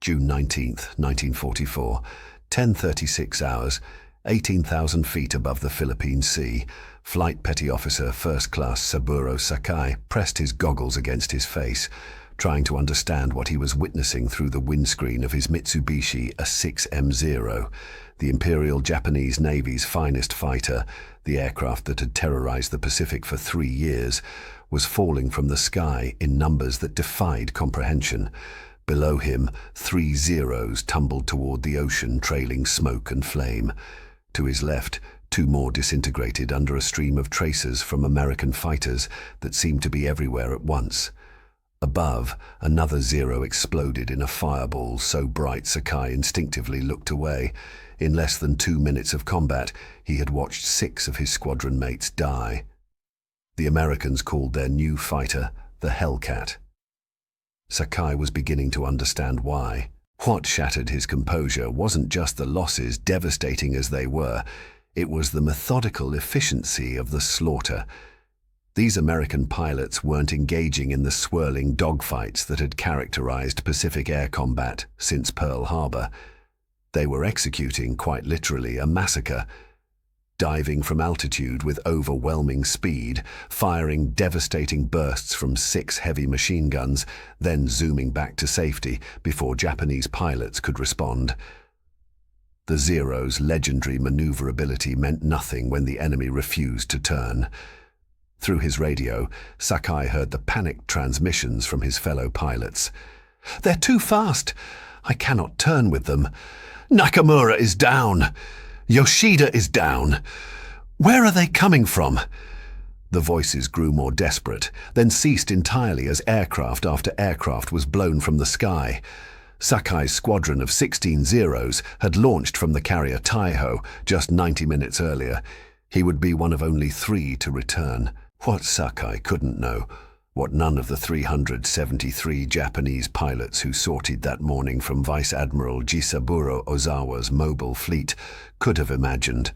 June 19, 1944, 10:36 hours, 18,000 feet above the Philippine Sea. Flight Petty Officer First Class Saburo Sakai pressed his goggles against his face, trying to understand what he was witnessing through the windscreen of his Mitsubishi A6M0, the Imperial Japanese Navy's finest fighter. The aircraft that had terrorized the Pacific for 3 years was falling from the sky in numbers that defied comprehension. Below him, 3 Zeros tumbled toward the ocean, trailing smoke and flame. To his left, 2 more disintegrated under a stream of tracers from American fighters that seemed to be everywhere at once. Above, another Zero exploded in a fireball so bright Sakai instinctively looked away. In less than 2 minutes of combat, he had watched 6 of his squadron mates die. The Americans called their new fighter the Hellcat. Sakai was beginning to understand why. What shattered his composure wasn't just the losses, devastating as they were. It was the methodical efficiency of the slaughter. These American pilots weren't engaging in the swirling dogfights that had characterized Pacific air combat since Pearl Harbor. They were executing, quite literally, a massacre. Diving from altitude with overwhelming speed, firing devastating bursts from 6 heavy machine guns, then zooming back to safety before Japanese pilots could respond. The Zero's legendary maneuverability meant nothing when the enemy refused to turn. Through his radio, Sakai heard the panicked transmissions from his fellow pilots. "They're too fast! I cannot turn with them. Nakamura is down! Yoshida is down! Where are they coming from?" The voices grew more desperate, then ceased entirely as aircraft after aircraft was blown from the sky. Sakai's squadron of 16 Zeros had launched from the carrier Taiho just 90 minutes earlier. He would be one of only 3 to return. What Sakai couldn't know, what none of the 373 Japanese pilots who sortied that morning from Vice Admiral Jisaburo Ozawa's mobile fleet could have imagined,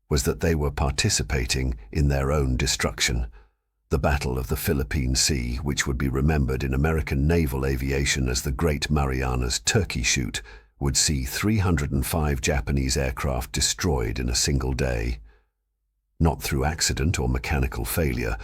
was that they were participating in their own destruction. The Battle of the Philippine Sea, which would be remembered in American naval aviation as the Great Marianas Turkey Shoot, would see 305 Japanese aircraft destroyed in a single day. Not through accident or mechanical failure,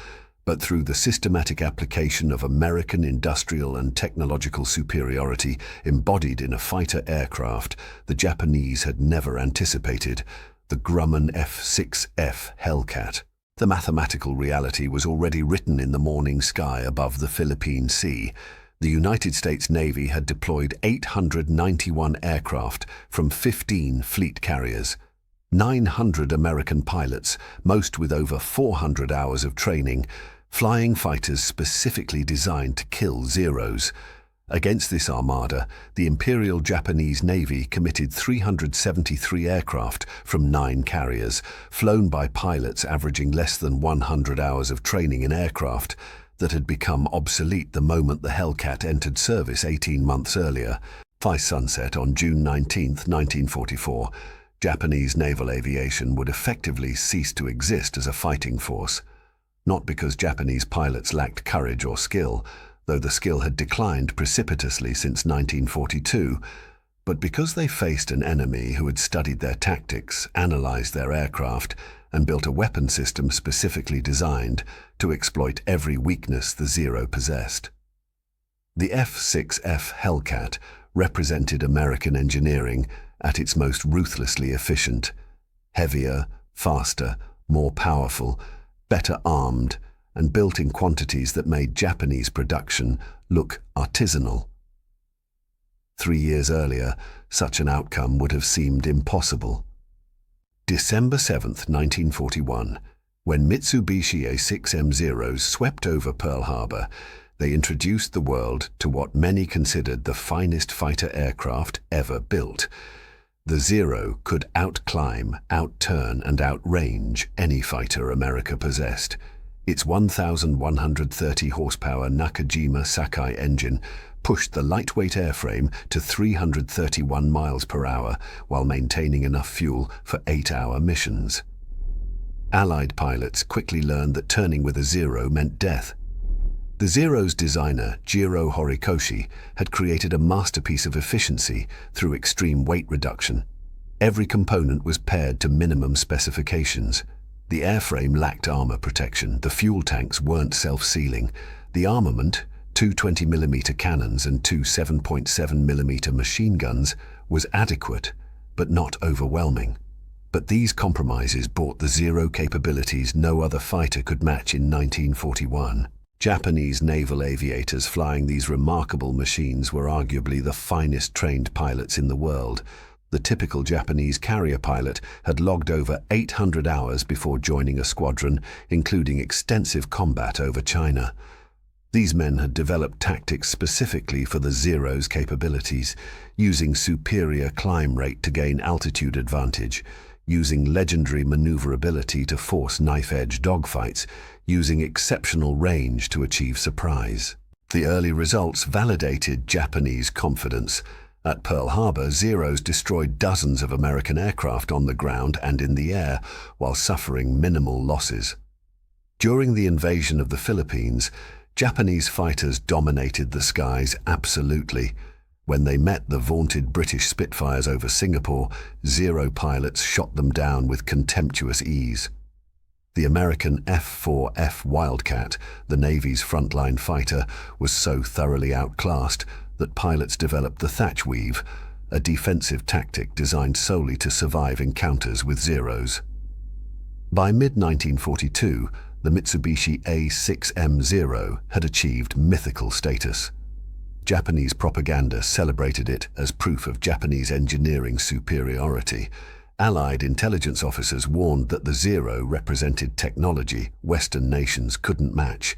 but through the systematic application of American industrial and technological superiority embodied in a fighter aircraft the Japanese had never anticipated, the Grumman F6F Hellcat. The mathematical reality was already written in the morning sky above the Philippine Sea. The United States Navy had deployed 891 aircraft from 15 fleet carriers. 900 American pilots, most with over 400 hours of training, flying fighters specifically designed to kill Zeros. Against this armada, the Imperial Japanese Navy committed 373 aircraft from 9 carriers, flown by pilots averaging less than 100 hours of training in aircraft that had become obsolete the moment the Hellcat entered service 18 months earlier. By sunset on June 19, 1944, Japanese naval aviation would effectively cease to exist as a fighting force. Not because Japanese pilots lacked courage or skill, though the skill had declined precipitously since 1942, but because they faced an enemy who had studied their tactics, analyzed their aircraft, and built a weapon system specifically designed to exploit every weakness the Zero possessed. The F6F Hellcat represented American engineering at its most ruthlessly efficient. Heavier, faster, more powerful, better armed, and built in quantities that made Japanese production look artisanal. 3 years earlier, such an outcome would have seemed impossible. December 7, 1941, when Mitsubishi A6M0s swept over Pearl Harbor, they introduced the world to what many considered the finest fighter aircraft ever built. The Zero could outclimb, outturn, and outrange any fighter America possessed. Its 1,130 horsepower Nakajima Sakai engine pushed the lightweight airframe to 331 miles per hour while maintaining enough fuel for 8-hour missions. Allied pilots quickly learned that turning with a Zero meant death. The Zero's designer, Jiro Horikoshi, had created a masterpiece of efficiency through extreme weight reduction. Every component was paired to minimum specifications. The airframe lacked armor protection, the fuel tanks weren't self-sealing. The armament, two 20mm cannons and two 7.7mm machine guns, was adequate, but not overwhelming. But these compromises brought the Zero capabilities no other fighter could match in 1941. Japanese naval aviators flying these remarkable machines were arguably the finest trained pilots in the world. The typical Japanese carrier pilot had logged over 800 hours before joining a squadron, including extensive combat over China. These men had developed tactics specifically for the Zero's capabilities, using superior climb rate to gain altitude advantage, using legendary maneuverability to force knife-edge dogfights, using exceptional range to achieve surprise. The early results validated Japanese confidence. At Pearl Harbor, Zeros destroyed dozens of American aircraft on the ground and in the air, while suffering minimal losses. During the invasion of the Philippines, Japanese fighters dominated the skies absolutely. When they met the vaunted British Spitfires over Singapore, Zero pilots shot them down with contemptuous ease. The American F-4F Wildcat, the Navy's frontline fighter, was so thoroughly outclassed that pilots developed the thatch weave, a defensive tactic designed solely to survive encounters with Zeros. By mid-1942, the Mitsubishi A6M0 had achieved mythical status. Japanese propaganda celebrated it as proof of Japanese engineering superiority. Allied intelligence officers warned that the Zero represented technology Western nations couldn't match.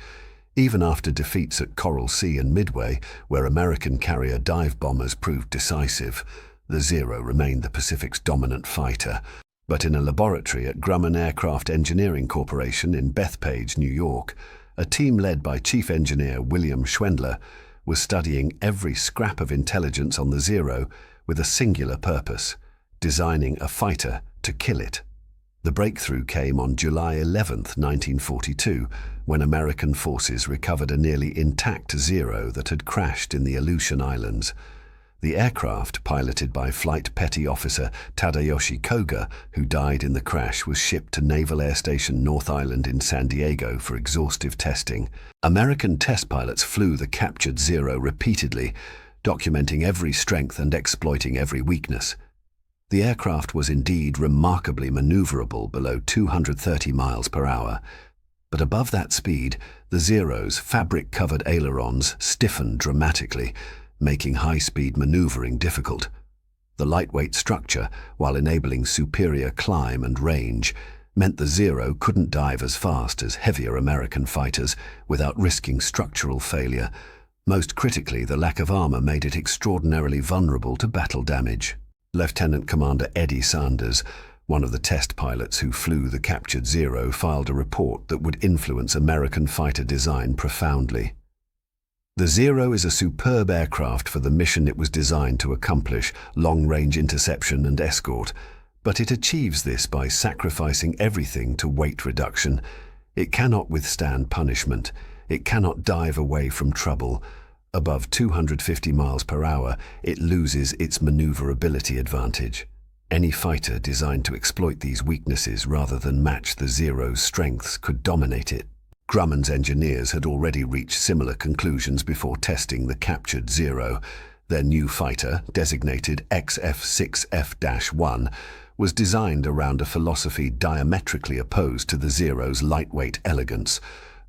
Even after defeats at Coral Sea and Midway, where American carrier dive bombers proved decisive, the Zero remained the Pacific's dominant fighter. But in a laboratory at Grumman Aircraft Engineering Corporation in Bethpage, New York, a team led by Chief Engineer William Schwendler was studying every scrap of intelligence on the Zero with a singular purpose: designing a fighter to kill it. The breakthrough came on July 11, 1942, when American forces recovered a nearly intact Zero that had crashed in the Aleutian Islands. The aircraft, piloted by Flight Petty Officer Tadayoshi Koga, who died in the crash, was shipped to Naval Air Station North Island in San Diego for exhaustive testing. American test pilots flew the captured Zero repeatedly, documenting every strength and exploiting every weakness. The aircraft was indeed remarkably maneuverable below 230 miles per hour. But above that speed, the Zero's fabric-covered ailerons stiffened dramatically, making high-speed maneuvering difficult. The lightweight structure, while enabling superior climb and range, meant the Zero couldn't dive as fast as heavier American fighters without risking structural failure. Most critically, the lack of armor made it extraordinarily vulnerable to battle damage. Lieutenant Commander Eddie Sanders, one of the test pilots who flew the captured Zero, filed a report that would influence American fighter design profoundly. The Zero is a superb aircraft for the mission it was designed to accomplish: long-range interception and escort. But it achieves this by sacrificing everything to weight reduction. It cannot withstand punishment. It cannot dive away from trouble. Above 250 miles per hour, it loses its maneuverability advantage. Any fighter designed to exploit these weaknesses rather than match the Zero's strengths could dominate it. Grumman's engineers had already reached similar conclusions before testing the captured Zero. Their new fighter, designated XF6F-1, was designed around a philosophy diametrically opposed to the Zero's lightweight elegance: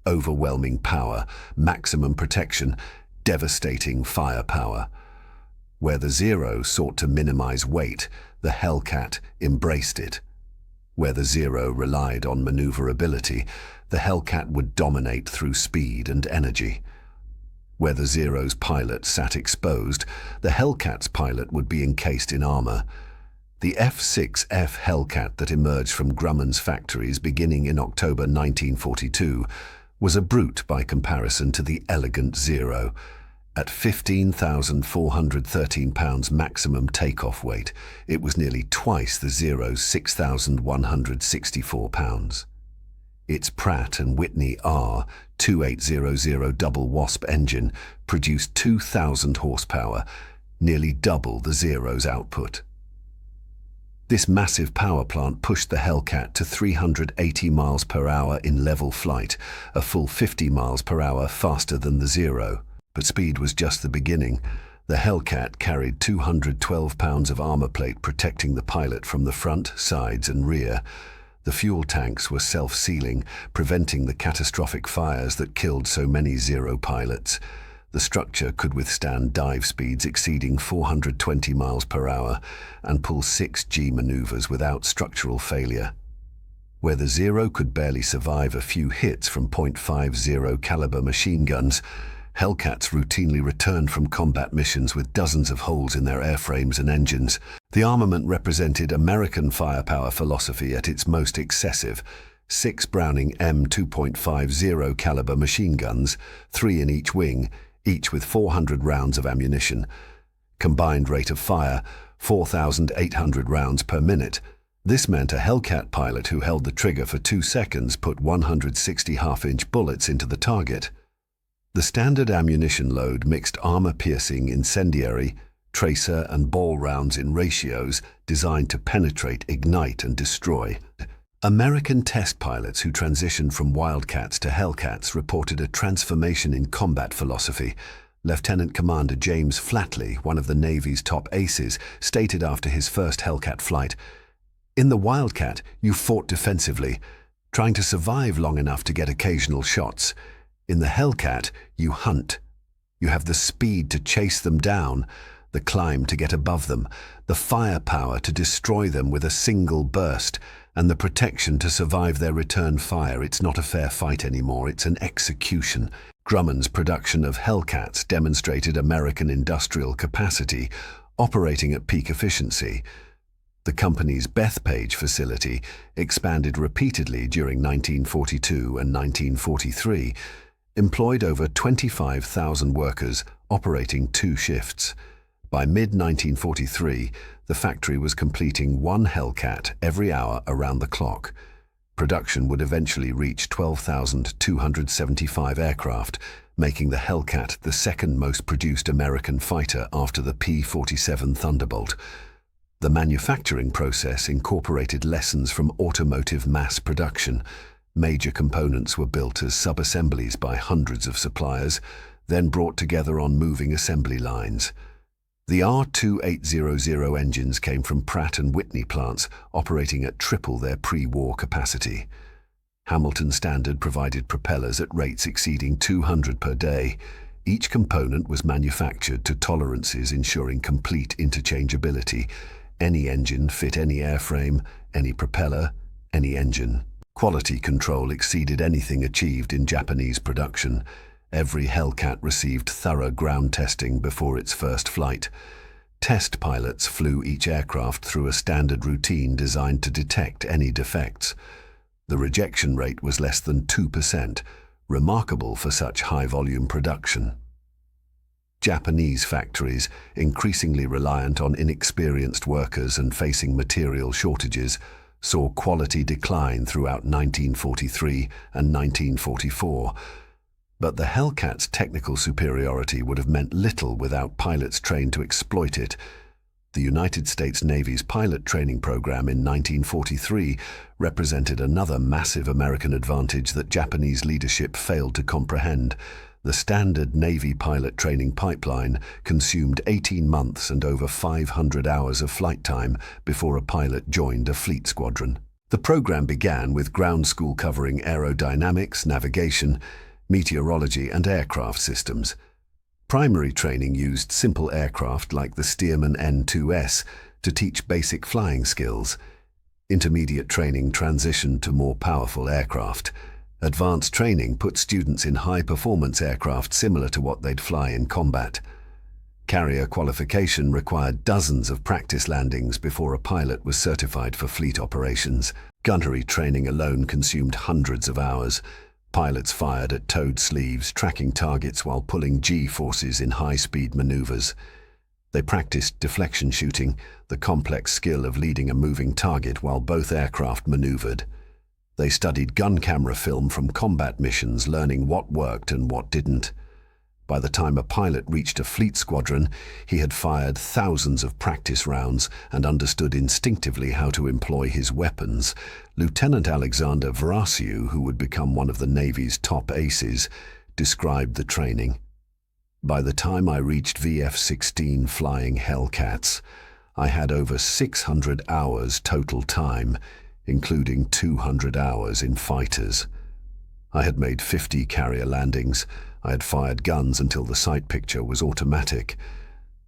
overwhelming power, maximum protection, devastating firepower. Where the Zero sought to minimize weight, the Hellcat embraced it. Where the Zero relied on maneuverability, the Hellcat would dominate through speed and energy. Where the Zero's pilot sat exposed, the Hellcat's pilot would be encased in armor. The F6F Hellcat that emerged from Grumman's factories beginning in October 1942 was a brute by comparison to the elegant Zero. At 15,413 pounds maximum takeoff weight, it was nearly twice the Zero's 6,164 pounds. Its Pratt & Whitney R2800 double wasp engine produced 2,000 horsepower, nearly double the Zero's output. This massive power plant pushed the Hellcat to 380 miles per hour in level flight, a full 50 miles per hour faster than the Zero. But speed was just the beginning. The Hellcat carried 212 pounds of armor plate protecting the pilot from the front, sides and rear. The fuel tanks were self-sealing, preventing the catastrophic fires that killed so many Zero pilots. The structure could withstand dive speeds exceeding 420 miles per hour and pull 6G maneuvers without structural failure. Where the Zero could barely survive a few hits from .50 caliber machine guns, Hellcats routinely returned from combat missions with dozens of holes in their airframes and engines. The armament represented American firepower philosophy at its most excessive. 6 Browning M2.50 caliber machine guns, 3 in each wing, each with 400 rounds of ammunition. Combined rate of fire, 4,800 rounds per minute. This meant a Hellcat pilot who held the trigger for 2 seconds put 160 half-inch bullets into the target. The standard ammunition load mixed armor-piercing incendiary, tracer and ball rounds in ratios designed to penetrate, ignite and destroy. American test pilots who transitioned from Wildcats to Hellcats reported a transformation in combat philosophy. Lieutenant Commander James Flatley, one of the Navy's top aces, stated after his first Hellcat flight, "In the Wildcat, you fought defensively, trying to survive long enough to get occasional shots. In the Hellcat, you hunt. You have the speed to chase them down, the climb to get above them, the firepower to destroy them with a single burst, and the protection to survive their return fire. It's not a fair fight anymore, it's an execution." Grumman's production of Hellcats demonstrated American industrial capacity, operating at peak efficiency. The company's Bethpage facility expanded repeatedly during 1942 and 1943, employed over 25,000 workers operating 2 shifts. By mid-1943, the factory was completing 1 Hellcat every hour around the clock. Production would eventually reach 12,275 aircraft, making the Hellcat the second most produced American fighter after the P-47 Thunderbolt. The manufacturing process incorporated lessons from automotive mass production. Major components were built as sub-assemblies by hundreds of suppliers, then brought together on moving assembly lines. The R2800 engines came from Pratt & Whitney plants operating at triple their pre-war capacity. Hamilton Standard provided propellers at rates exceeding 200 per day. Each component was manufactured to tolerances ensuring complete interchangeability. Any engine fit any airframe, any propeller, any engine. Quality control exceeded anything achieved in Japanese production. Every Hellcat received thorough ground testing before its first flight. Test pilots flew each aircraft through a standard routine designed to detect any defects. The rejection rate was less than 2%, remarkable for such high-volume production. Japanese factories, increasingly reliant on inexperienced workers and facing material shortages, saw quality decline throughout 1943 and 1944. But the Hellcat's technical superiority would have meant little without pilots trained to exploit it. The United States Navy's pilot training program in 1943 represented another massive American advantage that Japanese leadership failed to comprehend. The standard Navy pilot training pipeline consumed 18 months and over 500 hours of flight time before a pilot joined a fleet squadron. The program began with ground school covering aerodynamics, navigation, meteorology and aircraft systems. Primary training used simple aircraft like the Stearman N2S to teach basic flying skills. Intermediate training transitioned to more powerful aircraft. Advanced training put students in high-performance aircraft similar to what they'd fly in combat. Carrier qualification required dozens of practice landings before a pilot was certified for fleet operations. Gunnery training alone consumed hundreds of hours. Pilots fired at towed sleeves, tracking targets while pulling G-forces in high-speed maneuvers. They practiced deflection shooting, the complex skill of leading a moving target while both aircraft maneuvered. They studied gun camera film from combat missions, learning what worked and what didn't. By the time a pilot reached a fleet squadron, he had fired thousands of practice rounds and understood instinctively how to employ his weapons. Lieutenant Alexander Vrasiu, who would become one of the Navy's top aces, described the training. By the time I reached VF-16 flying Hellcats, I had over 600 hours total time, including 200 hours in fighters. I had made 50 carrier landings. I had fired guns until the sight picture was automatic.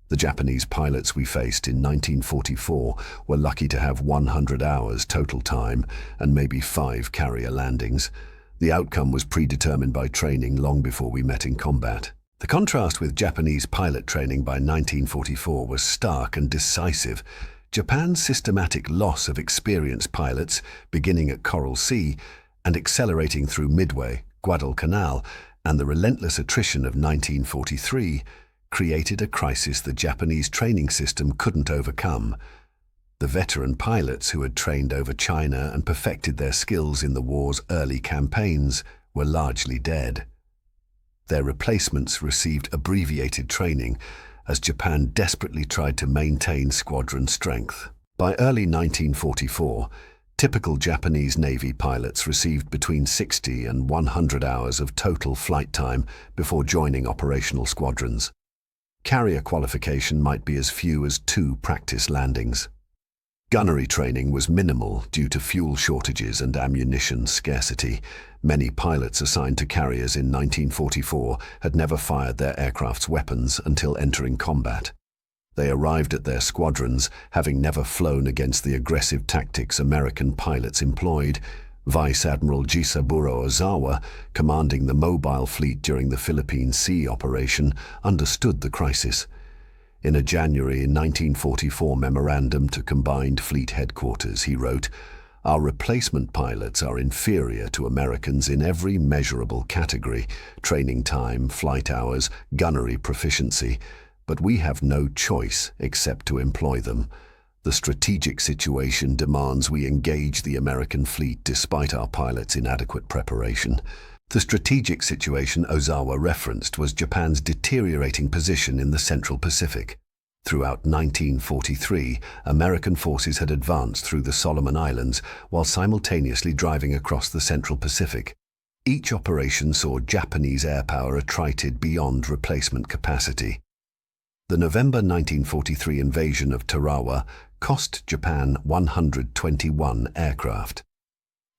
The Japanese pilots we faced in 1944 were lucky to have 100 hours total time and maybe 5 carrier landings. The outcome was predetermined by training long before we met in combat. The contrast with Japanese pilot training by 1944 was stark and decisive. Japan's systematic loss of experienced pilots, beginning at Coral Sea and accelerating through Midway, Guadalcanal, and the relentless attrition of 1943 created a crisis the Japanese training system couldn't overcome. The veteran pilots who had trained over China and perfected their skills in the war's early campaigns were largely dead. Their replacements received abbreviated training as Japan desperately tried to maintain squadron strength. By early 1944, typical Japanese Navy pilots received between 60 and 100 hours of total flight time before joining operational squadrons. Carrier qualification might be as few as 2 practice landings. Gunnery training was minimal due to fuel shortages and ammunition scarcity. Many pilots assigned to carriers in 1944 had never fired their aircraft's weapons until entering combat. They arrived at their squadrons having never flown against the aggressive tactics American pilots employed. Vice Admiral Jisaburo Ozawa, commanding the mobile fleet during the Philippine Sea operation, understood the crisis. In a January 1944 memorandum to Combined Fleet Headquarters, he wrote, "Our replacement pilots are inferior to Americans in every measurable category: training time, flight hours, gunnery proficiency. But we have no choice except to employ them. The strategic situation demands we engage the American fleet despite our pilots' inadequate preparation." The strategic situation Ozawa referenced was Japan's deteriorating position in the Central Pacific. Throughout 1943, American forces had advanced through the Solomon Islands while simultaneously driving across the Central Pacific. Each operation saw Japanese air power attrited beyond replacement capacity. The November 1943 invasion of Tarawa cost Japan 121 aircraft.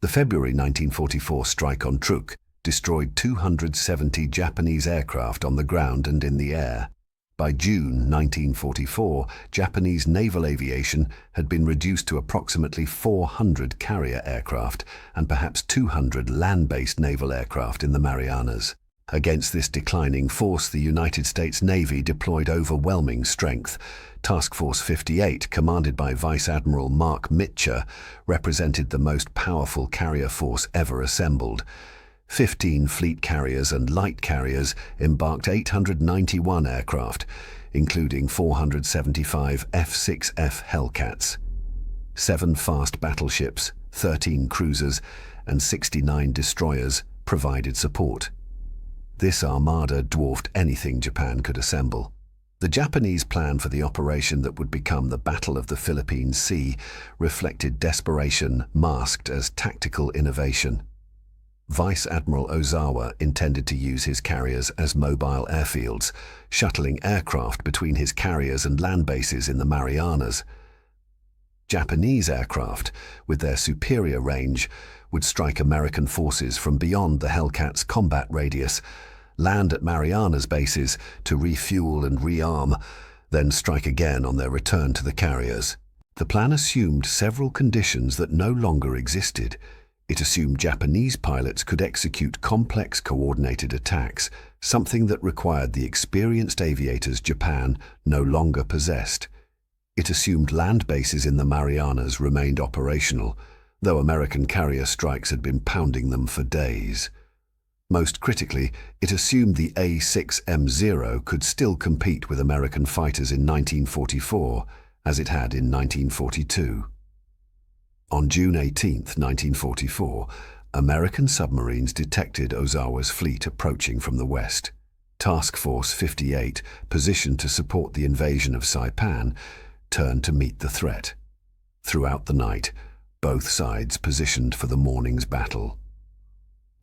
The February 1944 strike on Truk destroyed 270 Japanese aircraft on the ground and in the air. By June 1944, Japanese naval aviation had been reduced to approximately 400 carrier aircraft and perhaps 200 land-based naval aircraft in the Marianas. Against this declining force, the United States Navy deployed overwhelming strength. Task Force 58, commanded by Vice Admiral Mark Mitcher, represented the most powerful carrier force ever assembled. 15 fleet carriers and light carriers embarked 891 aircraft, including 475 F6F Hellcats. 7 fast battleships, 13 cruisers, and 69 destroyers provided support. This armada dwarfed anything Japan could assemble. The Japanese plan for the operation that would become the Battle of the Philippine Sea reflected desperation masked as tactical innovation. Vice Admiral Ozawa intended to use his carriers as mobile airfields, shuttling aircraft between his carriers and land bases in the Marianas. Japanese aircraft, with their superior range, would strike American forces from beyond the Hellcat's combat radius, land at Marianas bases to refuel and rearm, then strike again on their return to the carriers. The plan assumed several conditions that no longer existed. It assumed Japanese pilots could execute complex coordinated attacks, something that required the experienced aviators Japan no longer possessed. It assumed land bases in the Marianas remained operational, though American carrier strikes had been pounding them for days. Most critically, it assumed the A6M0 could still compete with American fighters in 1944, as it had in 1942. On June 18, 1944, American submarines detected Ozawa's fleet approaching from the west. Task Force 58, positioned to support the invasion of Saipan, turned to meet the threat. Throughout the night, both sides positioned for the morning's battle.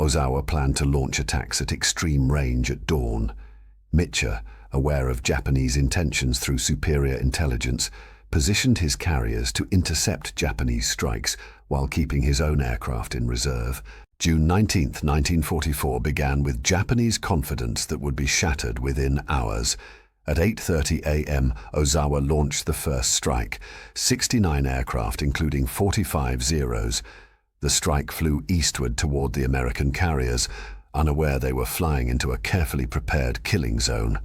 Ozawa planned to launch attacks at extreme range at dawn. Mitcher, aware of Japanese intentions through superior intelligence, positioned his carriers to intercept Japanese strikes while keeping his own aircraft in reserve. June 19, 1944 began with Japanese confidence that would be shattered within hours. At 8:30 a.m., Ozawa launched the first strike, 69 aircraft including 45 Zeros. The strike flew eastward toward the American carriers, unaware they were flying into a carefully prepared killing zone.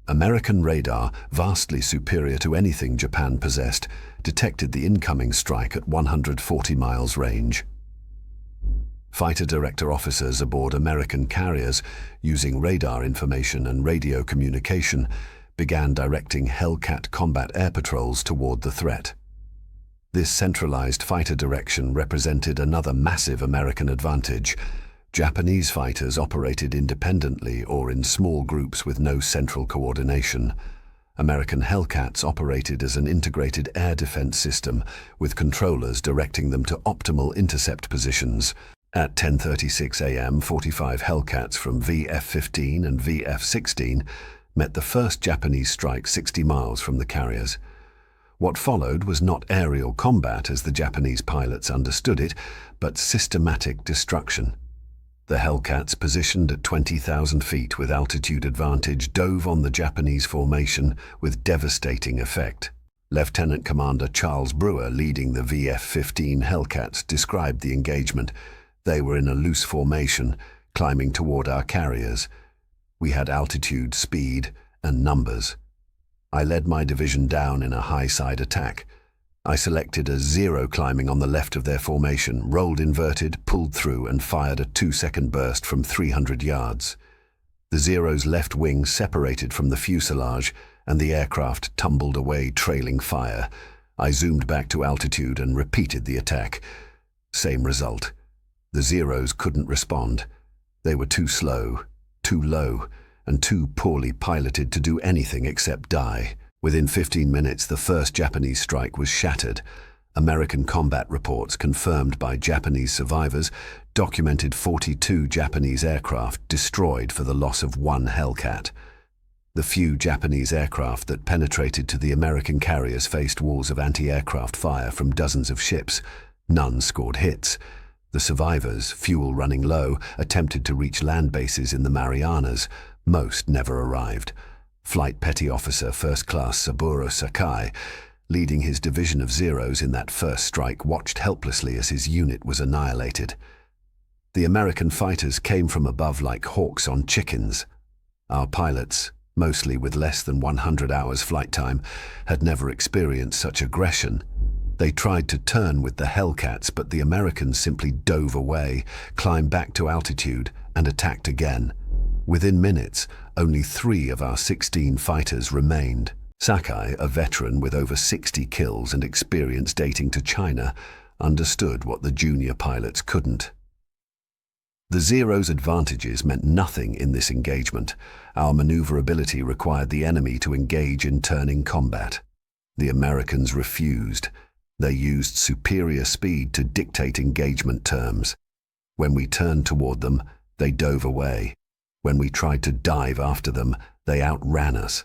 American radar, vastly superior to anything Japan possessed, detected the incoming strike at 140 miles range. Fighter director officers aboard American carriers, using radar information and radio communication, began directing Hellcat combat air patrols toward the threat. This centralized fighter direction represented another massive American advantage. Japanese fighters operated independently or in small groups with no central coordination. American Hellcats operated as an integrated air defense system, with controllers directing them to optimal intercept positions. At 10:36 a.m., 45 Hellcats from VF-15 and VF-16 met the first Japanese strike 60 miles from the carriers. What followed was not aerial combat as the Japanese pilots understood it, but systematic destruction. The Hellcats, positioned at 20,000 feet with altitude advantage, dove on the Japanese formation with devastating effect. Lieutenant Commander Charles Brewer, leading the VF-15 Hellcats, described the engagement. They were in a loose formation, climbing toward our carriers. We had altitude, speed, and numbers. I led my division down in a high-side attack. I selected a Zero climbing on the left of their formation, rolled inverted, pulled through, and fired a 2-second burst from 300 yards. The Zero's left wing separated from the fuselage, and the aircraft tumbled away, trailing fire. I zoomed back to altitude and repeated the attack. Same result. The Zeros couldn't respond. They were too slow, too low, and too poorly piloted to do anything except die. Within 15 minutes, the first Japanese strike was shattered. American combat reports, confirmed by Japanese survivors, documented 42 Japanese aircraft destroyed for the loss of 1 Hellcat. The few Japanese aircraft that penetrated to the American carriers faced walls of anti-aircraft fire from dozens of ships. None scored hits. The survivors, fuel running low, attempted to reach land bases in the Marianas. Most never arrived. Flight Petty Officer First Class Saburo Sakai, leading his division of Zeros in that first strike, watched helplessly as his unit was annihilated. The American fighters came from above like hawks on chickens. Our pilots, mostly with less than 100 hours flight time, had never experienced such aggression. They tried to turn with the Hellcats, but the Americans simply dove away, climbed back to altitude, and attacked again. Within minutes, only 3 of our 16 fighters remained. Sakai, a veteran with over 60 kills and experience dating to China, understood what the junior pilots couldn't. The Zero's advantages meant nothing in this engagement. Our maneuverability required the enemy to engage in turning combat. The Americans refused. They used superior speed to dictate engagement terms. When we turned toward them, they dove away. When we tried to dive after them, they outran us.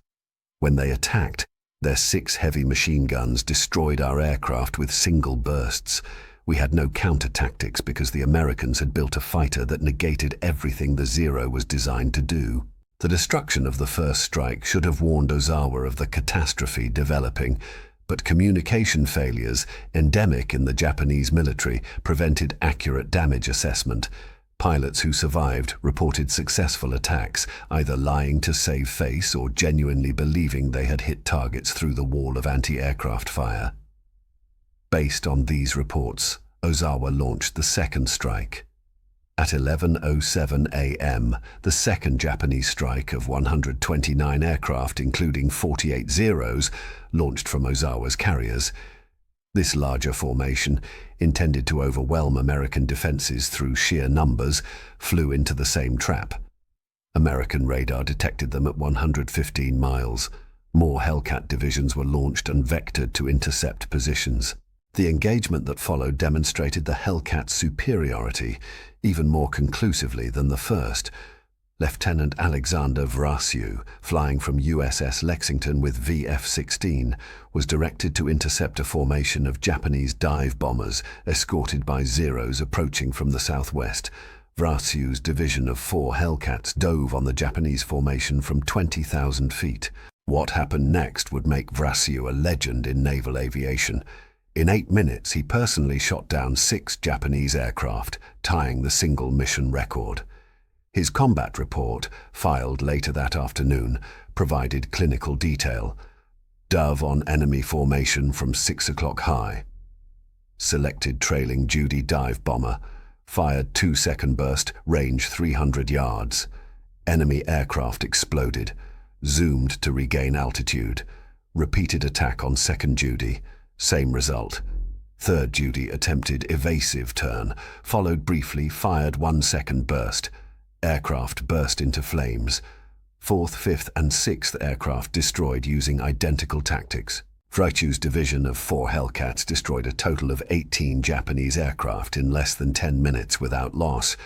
When they attacked, their 6 heavy machine guns destroyed our aircraft with single bursts. We had no counter-tactics because the Americans had built a fighter that negated everything the Zero was designed to do. The destruction of the first strike should have warned Ozawa of the catastrophe developing, but communication failures, endemic in the Japanese military, prevented accurate damage assessment. Pilots who survived reported successful attacks, either lying to save face or genuinely believing they had hit targets through the wall of anti-aircraft fire. Based on these reports, Ozawa launched the second strike. At 11:07 a.m., the second Japanese strike of 129 aircraft, including 48 Zeros, launched from Ozawa's carriers. This larger formation, intended to overwhelm American defenses through sheer numbers, flew into the same trap. American radar detected them at 115 miles. More Hellcat divisions were launched and vectored to intercept positions. The engagement that followed demonstrated the Hellcat's superiority, even more conclusively than the first. Lieutenant Alexander Vrasiu, flying from USS Lexington with VF-16, was directed to intercept a formation of Japanese dive bombers escorted by Zeros approaching from the southwest. Vrasiu's division of 4 Hellcats dove on the Japanese formation from 20,000 feet. What happened next would make Vrasiu a legend in naval aviation. In 8 minutes, he personally shot down 6 Japanese aircraft, tying the single mission record. His combat report, filed later that afternoon, provided clinical detail. Dove on enemy formation from 6 o'clock high. Selected trailing Judy dive bomber. Fired 2-second burst, range 300 yards. Enemy aircraft exploded. Zoomed to regain altitude. Repeated attack on 2nd Judy. Same result. 3rd Judy attempted evasive turn, followed briefly, fired 1-second burst. Aircraft burst into flames. 4th, 5th and 6th aircraft destroyed using identical tactics. Vrasiu's division of 4 Hellcats destroyed a total of 18 Japanese aircraft in less than 10 minutes without loss.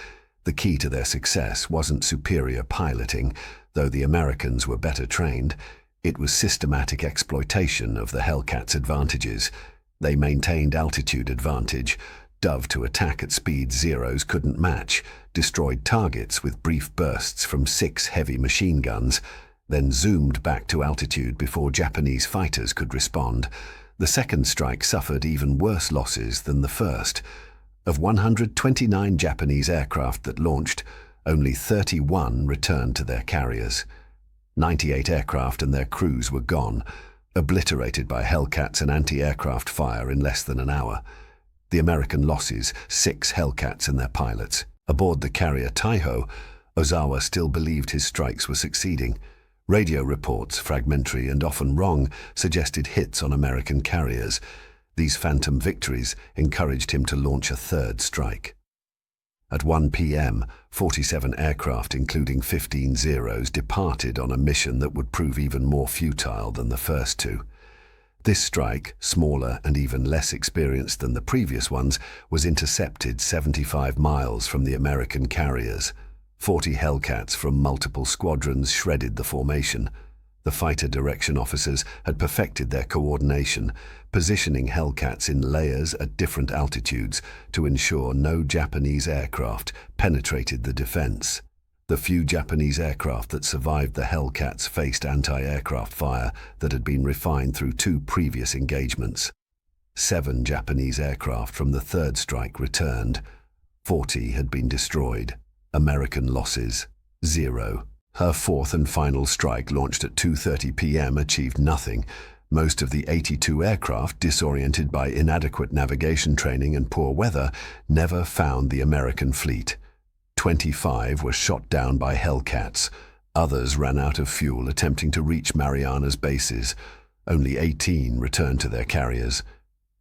The key to their success wasn't superior piloting, though the Americans were better trained. It was systematic exploitation of the Hellcats' advantages. They maintained altitude advantage, dove to attack at speed Zeros couldn't match, destroyed targets with brief bursts from 6 heavy machine guns, then zoomed back to altitude before Japanese fighters could respond. The second strike suffered even worse losses than the first. Of 129 Japanese aircraft that launched, only 31 returned to their carriers. 98 aircraft and their crews were gone, obliterated by Hellcats and anti-aircraft fire in less than an hour. The American losses, 6 Hellcats and their pilots. Aboard the carrier Taiho, Ozawa still believed his strikes were succeeding. Radio reports, fragmentary and often wrong, suggested hits on American carriers. These phantom victories encouraged him to launch a 3rd strike. At 1 p.m., 47 aircraft, including 15 Zeros, departed on a mission that would prove even more futile than the first 2. This strike, smaller and even less experienced than the previous ones, was intercepted 75 miles from the American carriers. 40 Hellcats from multiple squadrons shredded the formation. The fighter direction officers had perfected their coordination, positioning Hellcats in layers at different altitudes to ensure no Japanese aircraft penetrated the defense. The few Japanese aircraft that survived the Hellcats faced anti-aircraft fire that had been refined through 2 previous engagements. 7 Japanese aircraft from the 3rd strike returned. 40 had been destroyed. American losses, 0. Her 4th and final strike, launched at 2:30 p.m., achieved nothing. Most of the 82 aircraft, disoriented by inadequate navigation training and poor weather, never found the American fleet. 25 were shot down by Hellcats. Others ran out of fuel attempting to reach Marianas bases. Only 18 returned to their carriers.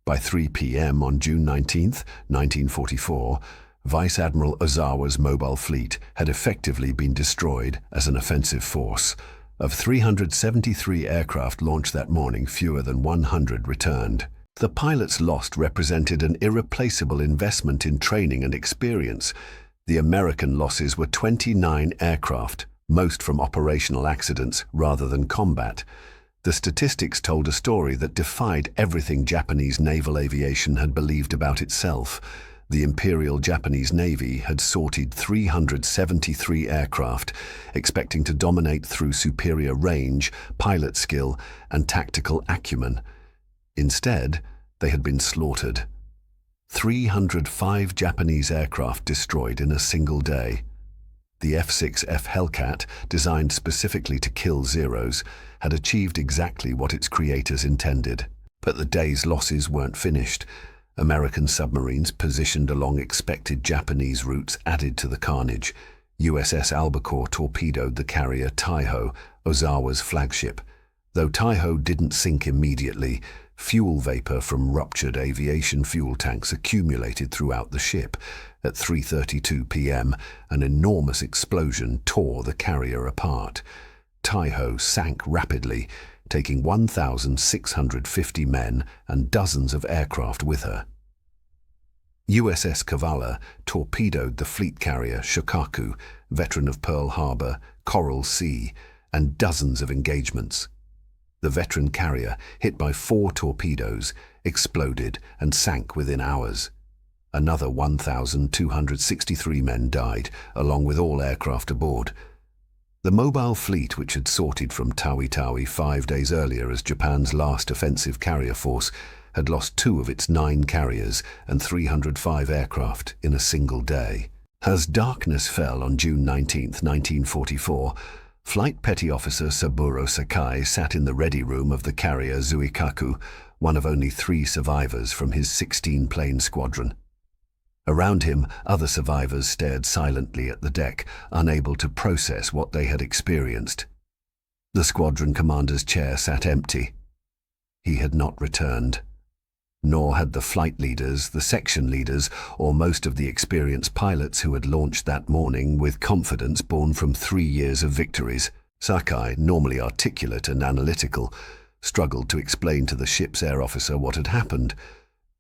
By 3 p.m. on June 19, 1944, Vice Admiral Ozawa's mobile fleet had effectively been destroyed as an offensive force. Of 373 aircraft launched that morning, fewer than 100 returned. The pilots lost represented an irreplaceable investment in training and experience. The American losses were 29 aircraft, most from operational accidents rather than combat. The statistics told a story that defied everything Japanese naval aviation had believed about itself. The Imperial Japanese Navy had sorted 373 aircraft, expecting to dominate through superior range, pilot skill, and tactical acumen. Instead, they had been slaughtered. 305 Japanese aircraft destroyed in a single day. The F6F Hellcat, designed specifically to kill Zeros, had achieved exactly what its creators intended. But the day's losses weren't finished. American submarines positioned along expected Japanese routes added to the carnage. USS Albacore torpedoed the carrier Taiho, Ozawa's flagship. Though Taiho didn't sink immediately, fuel vapor from ruptured aviation fuel tanks accumulated throughout the ship. At 3:32 p.m., an enormous explosion tore the carrier apart. Taiho sank rapidly, taking 1,650 men and dozens of aircraft with her. USS Kavala torpedoed the fleet carrier Shokaku, veteran of Pearl Harbor, Coral Sea, and dozens of engagements. The veteran carrier, hit by 4 torpedoes, exploded and sank within hours. Another 1,263 men died, along with all aircraft aboard. The mobile fleet, which had sorted from Tawi-Tawi 5 days earlier as Japan's last offensive carrier force, had lost 2 of its 9 carriers and 305 aircraft in a single day. As darkness fell on June 19, 1944, Flight Petty Officer Saburo Sakai sat in the ready room of the carrier Zuikaku, one of only 3 survivors from his 16-plane squadron. Around him, other survivors stared silently at the deck, unable to process what they had experienced. The squadron commander's chair sat empty. He had not returned. Nor had the flight leaders, the section leaders, or most of the experienced pilots who had launched that morning with confidence born from 3 years of victories. Sakai, normally articulate and analytical, struggled to explain to the ship's air officer what had happened.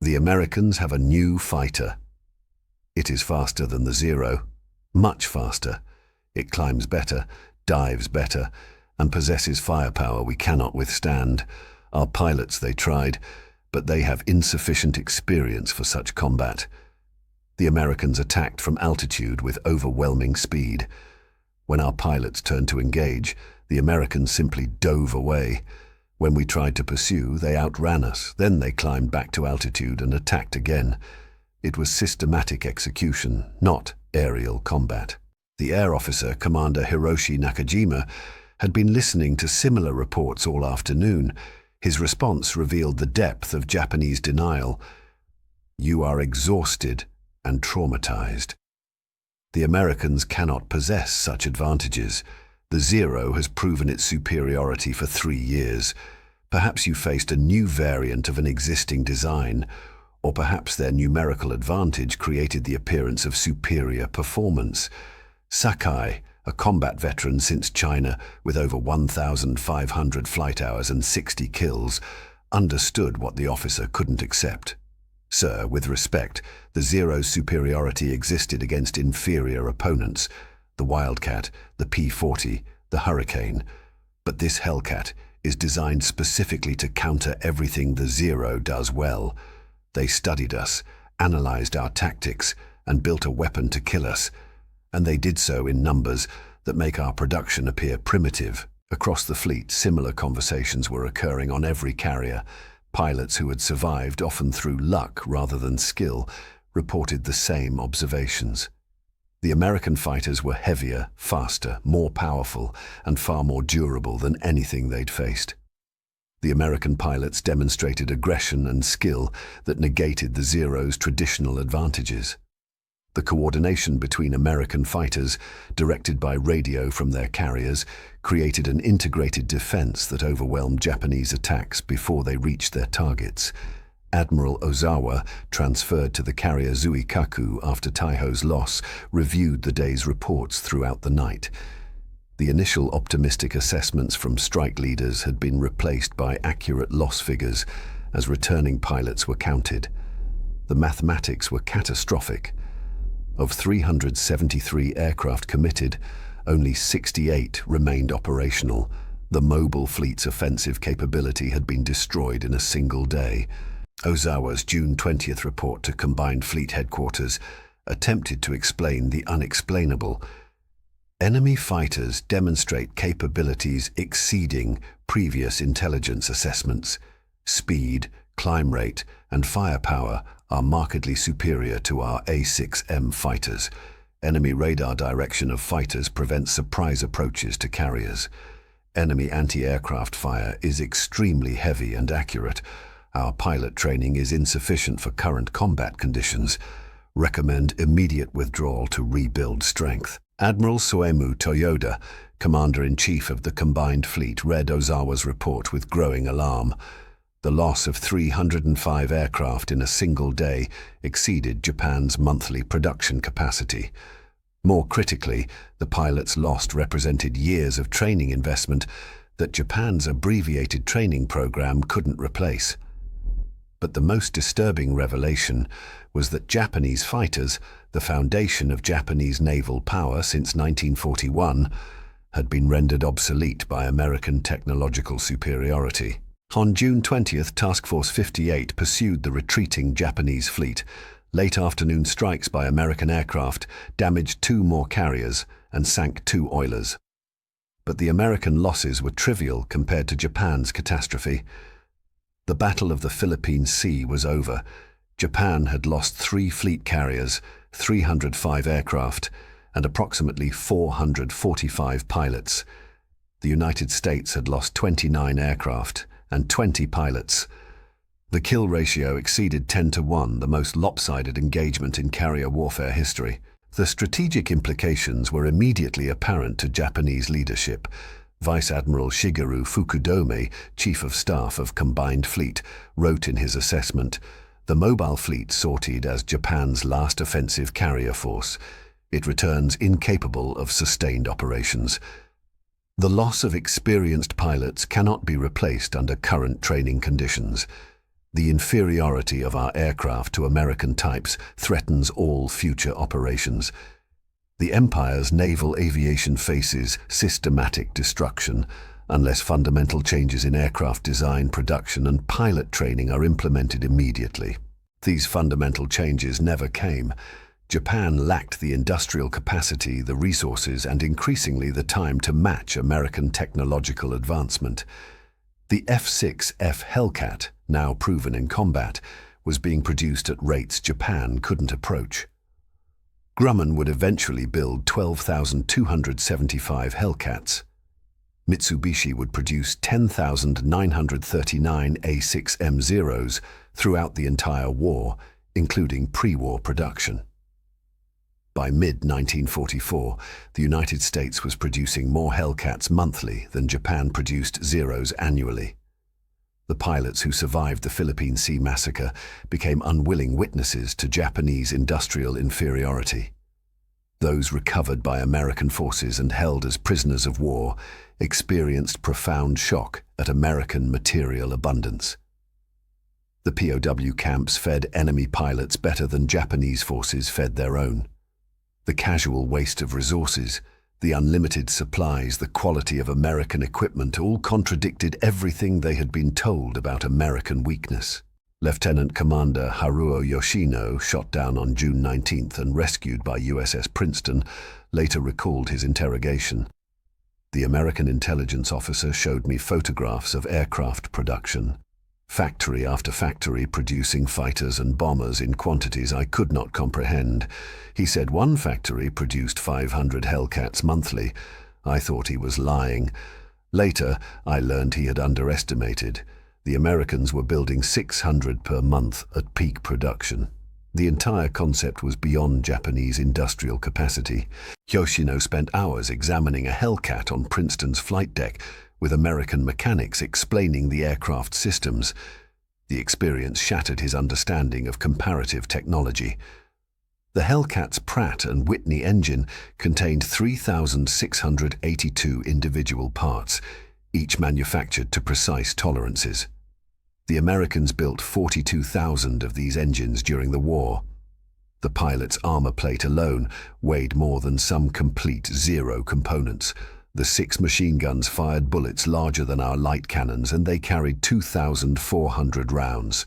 The Americans have a new fighter. It is faster than the Zero, much faster. It climbs better, dives better, and possesses firepower we cannot withstand. Our pilots, they tried, but they have insufficient experience for such combat. The Americans attacked from altitude with overwhelming speed. When our pilots turned to engage, the Americans simply dove away. When we tried to pursue, they outran us. Then they climbed back to altitude and attacked again. It was systematic execution, not aerial combat. The air officer, Commander Hiroshi Nakajima, had been listening to similar reports all afternoon. His response revealed the depth of Japanese denial. You are exhausted and traumatized. The Americans cannot possess such advantages. The Zero has proven its superiority for 3 years. Perhaps you faced a new variant of an existing design, or perhaps their numerical advantage created the appearance of superior performance. Sakai, a combat veteran since China with over 1,500 flight hours and 60 kills, understood what the officer couldn't accept. Sir, with respect, the Zero's superiority existed against inferior opponents, the Wildcat, the P-40, the Hurricane. But this Hellcat is designed specifically to counter everything the Zero does well. They studied us, analyzed our tactics, and built a weapon to kill us. And they did so in numbers that make our production appear primitive. Across the fleet, similar conversations were occurring on every carrier. Pilots who had survived, often through luck rather than skill, reported the same observations. The American fighters were heavier, faster, more powerful, and far more durable than anything they'd faced. The American pilots demonstrated aggression and skill that negated the Zero's traditional advantages. The coordination between American fighters, directed by radio from their carriers, created an integrated defense that overwhelmed Japanese attacks before they reached their targets. Admiral Ozawa, transferred to the carrier Zuikaku after Taiho's loss, reviewed the day's reports throughout the night. The initial optimistic assessments from strike leaders had been replaced by accurate loss figures as returning pilots were counted. The mathematics were catastrophic. Of 373 aircraft committed, only 68 remained operational. The mobile fleet's offensive capability had been destroyed in a single day. Ozawa's June 20th report to Combined Fleet Headquarters attempted to explain the unexplainable. Enemy fighters demonstrate capabilities exceeding previous intelligence assessments. Speed, climb rate, and firepower are markedly superior to our A6M fighters. Enemy radar direction of fighters prevents surprise approaches to carriers. Enemy anti-aircraft fire is extremely heavy and accurate. Our pilot training is insufficient for current combat conditions. Recommend immediate withdrawal to rebuild strength. Admiral Soemu Toyoda, Commander-in-Chief of the Combined Fleet, read Ozawa's report with growing alarm. The loss of 305 aircraft in a single day exceeded Japan's monthly production capacity. More critically, the pilots lost represented years of training investment that Japan's abbreviated training program couldn't replace. But the most disturbing revelation was that Japanese fighters, the foundation of Japanese naval power since 1941, had been rendered obsolete by American technological superiority. On June 20th, Task Force 58 pursued the retreating Japanese fleet. Late afternoon strikes by American aircraft damaged 2 more carriers and sank 2 oilers. But the American losses were trivial compared to Japan's catastrophe. The Battle of the Philippine Sea was over. Japan had lost 3 fleet carriers, 305 aircraft, and approximately 445 pilots. The United States had lost 29 aircraft and 20 pilots. The kill ratio exceeded 10-1, the most lopsided engagement in carrier warfare history. The strategic implications were immediately apparent to Japanese leadership. Vice Admiral Shigeru Fukudome, Chief of Staff of Combined Fleet, wrote in his assessment, "The mobile fleet sortied as Japan's last offensive carrier force. It returns incapable of sustained operations. The loss of experienced pilots cannot be replaced under current training conditions. The inferiority of our aircraft to American types threatens all future operations. The Empire's naval aviation faces systematic destruction unless fundamental changes in aircraft design, production, and pilot training are implemented immediately." These fundamental changes never came. Japan lacked the industrial capacity, the resources, and increasingly the time to match American technological advancement. The F6F Hellcat, now proven in combat, was being produced at rates Japan couldn't approach. Grumman would eventually build 12,275 Hellcats. Mitsubishi would produce 10,939 A6M0s throughout the entire war, including pre-war production. By mid-1944, the United States was producing more Hellcats monthly than Japan produced Zeros annually. The pilots who survived the Philippine Sea massacre became unwilling witnesses to Japanese industrial inferiority. Those recovered by American forces and held as prisoners of war experienced profound shock at American material abundance. The POW camps fed enemy pilots better than Japanese forces fed their own. The casual waste of resources, the unlimited supplies, the quality of American equipment all contradicted everything they had been told about American weakness. Lieutenant Commander Haruo Yoshino, shot down on June 19th and rescued by USS Princeton, later recalled his interrogation. The American intelligence officer showed me photographs of aircraft production. Factory after factory producing fighters and bombers in quantities I could not comprehend. He said one factory produced 500 Hellcats monthly. I thought he was lying. Later, I learned he had underestimated. The Americans were building 600 per month at peak production. The entire concept was beyond Japanese industrial capacity. Yoshino spent hours examining a Hellcat on Princeton's flight deck, with American mechanics explaining the aircraft systems. The experience shattered his understanding of comparative technology. The Hellcat's Pratt & Whitney engine contained 3,682 individual parts, each manufactured to precise tolerances. The Americans built 42,000 of these engines during the war. The pilot's armor plate alone weighed more than some complete Zero components. The 6 machine guns fired bullets larger than our light cannons, and they carried 2,400 rounds.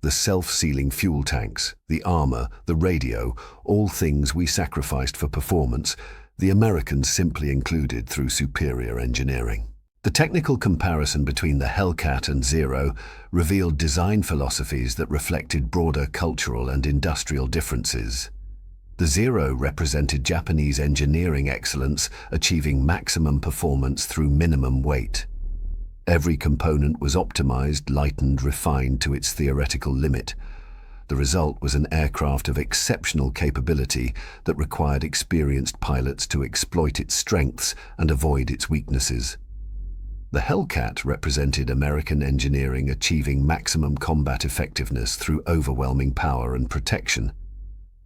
The self-sealing fuel tanks, the armor, the radio, all things we sacrificed for performance, the Americans simply included through superior engineering. The technical comparison between the Hellcat and Zero revealed design philosophies that reflected broader cultural and industrial differences. The Zero represented Japanese engineering excellence, achieving maximum performance through minimum weight. Every component was optimized, lightened, refined to its theoretical limit. The result was an aircraft of exceptional capability that required experienced pilots to exploit its strengths and avoid its weaknesses. The Hellcat represented American engineering achieving maximum combat effectiveness through overwhelming power and protection.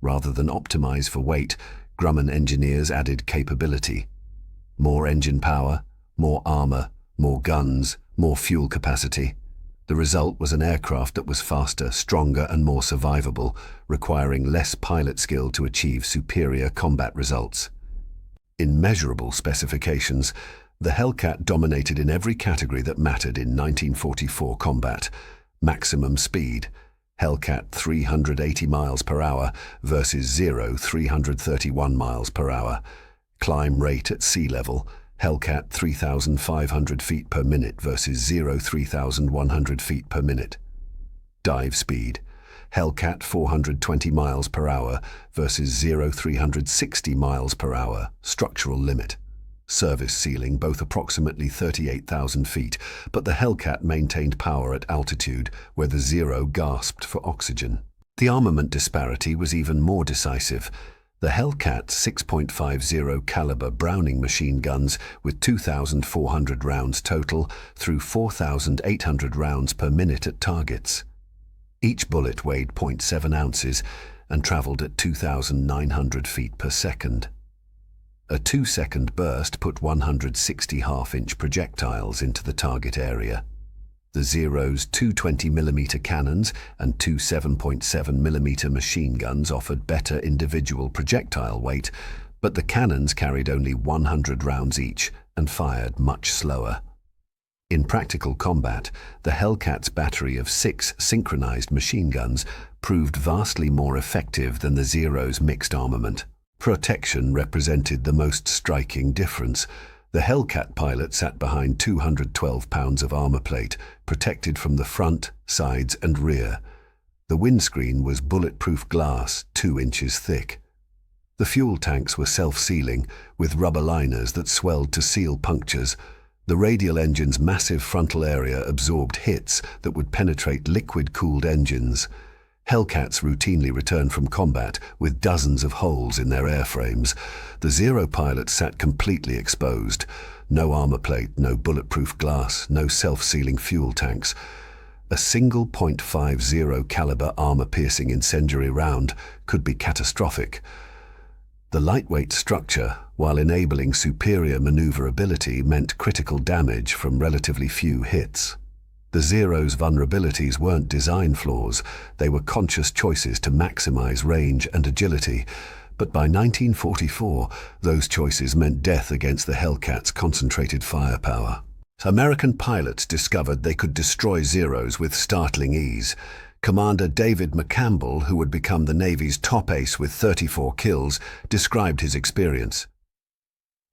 Rather than optimize for weight, Grumman engineers added capability. More engine power, more armor, more guns, more fuel capacity. The result was an aircraft that was faster, stronger, and more survivable, requiring less pilot skill to achieve superior combat results. In measurable specifications, the Hellcat dominated in every category that mattered in 1944 combat. Maximum speed, Hellcat 380 miles per hour versus 331 miles per hour. Climb rate at sea level, Hellcat 3,500 feet per minute versus 3,100 feet per minute. Dive speed, Hellcat 420 miles per hour versus 360 miles per hour. Structural limit. Service ceiling, both approximately 38,000 feet, but the Hellcat maintained power at altitude where the Zero gasped for oxygen. The armament disparity was even more decisive. The Hellcat's 6.50 caliber Browning machine guns with 2,400 rounds total threw 4,800 rounds per minute at targets. Each bullet weighed 0.7 ounces and traveled at 2,900 feet per second. A 2-second burst put 160 half-inch projectiles into the target area. The Zero's two 20mm cannons and two 7.7mm machine guns offered better individual projectile weight, but the cannons carried only 100 rounds each and fired much slower. In practical combat, the Hellcat's battery of 6 synchronized machine guns proved vastly more effective than the Zero's mixed armament. Protection represented the most striking difference. The Hellcat pilot sat behind 212 pounds of armor plate, protected from the front, sides, and rear. The windscreen was bulletproof glass, 2 inches thick. The fuel tanks were self-sealing, with rubber liners that swelled to seal punctures. The radial engine's massive frontal area absorbed hits that would penetrate liquid-cooled engines. Hellcats routinely returned from combat with dozens of holes in their airframes. The Zero pilots sat completely exposed. No armor plate, no bulletproof glass, no self-sealing fuel tanks. A single .50 caliber armor-piercing incendiary round could be catastrophic. The lightweight structure, while enabling superior maneuverability, meant critical damage from relatively few hits. The Zero's vulnerabilities weren't design flaws, they were conscious choices to maximize range and agility. But by 1944, those choices meant death against the Hellcat's concentrated firepower. American pilots discovered they could destroy Zeros with startling ease. Commander David McCampbell, who would become the Navy's top ace with 34 kills, described his experience.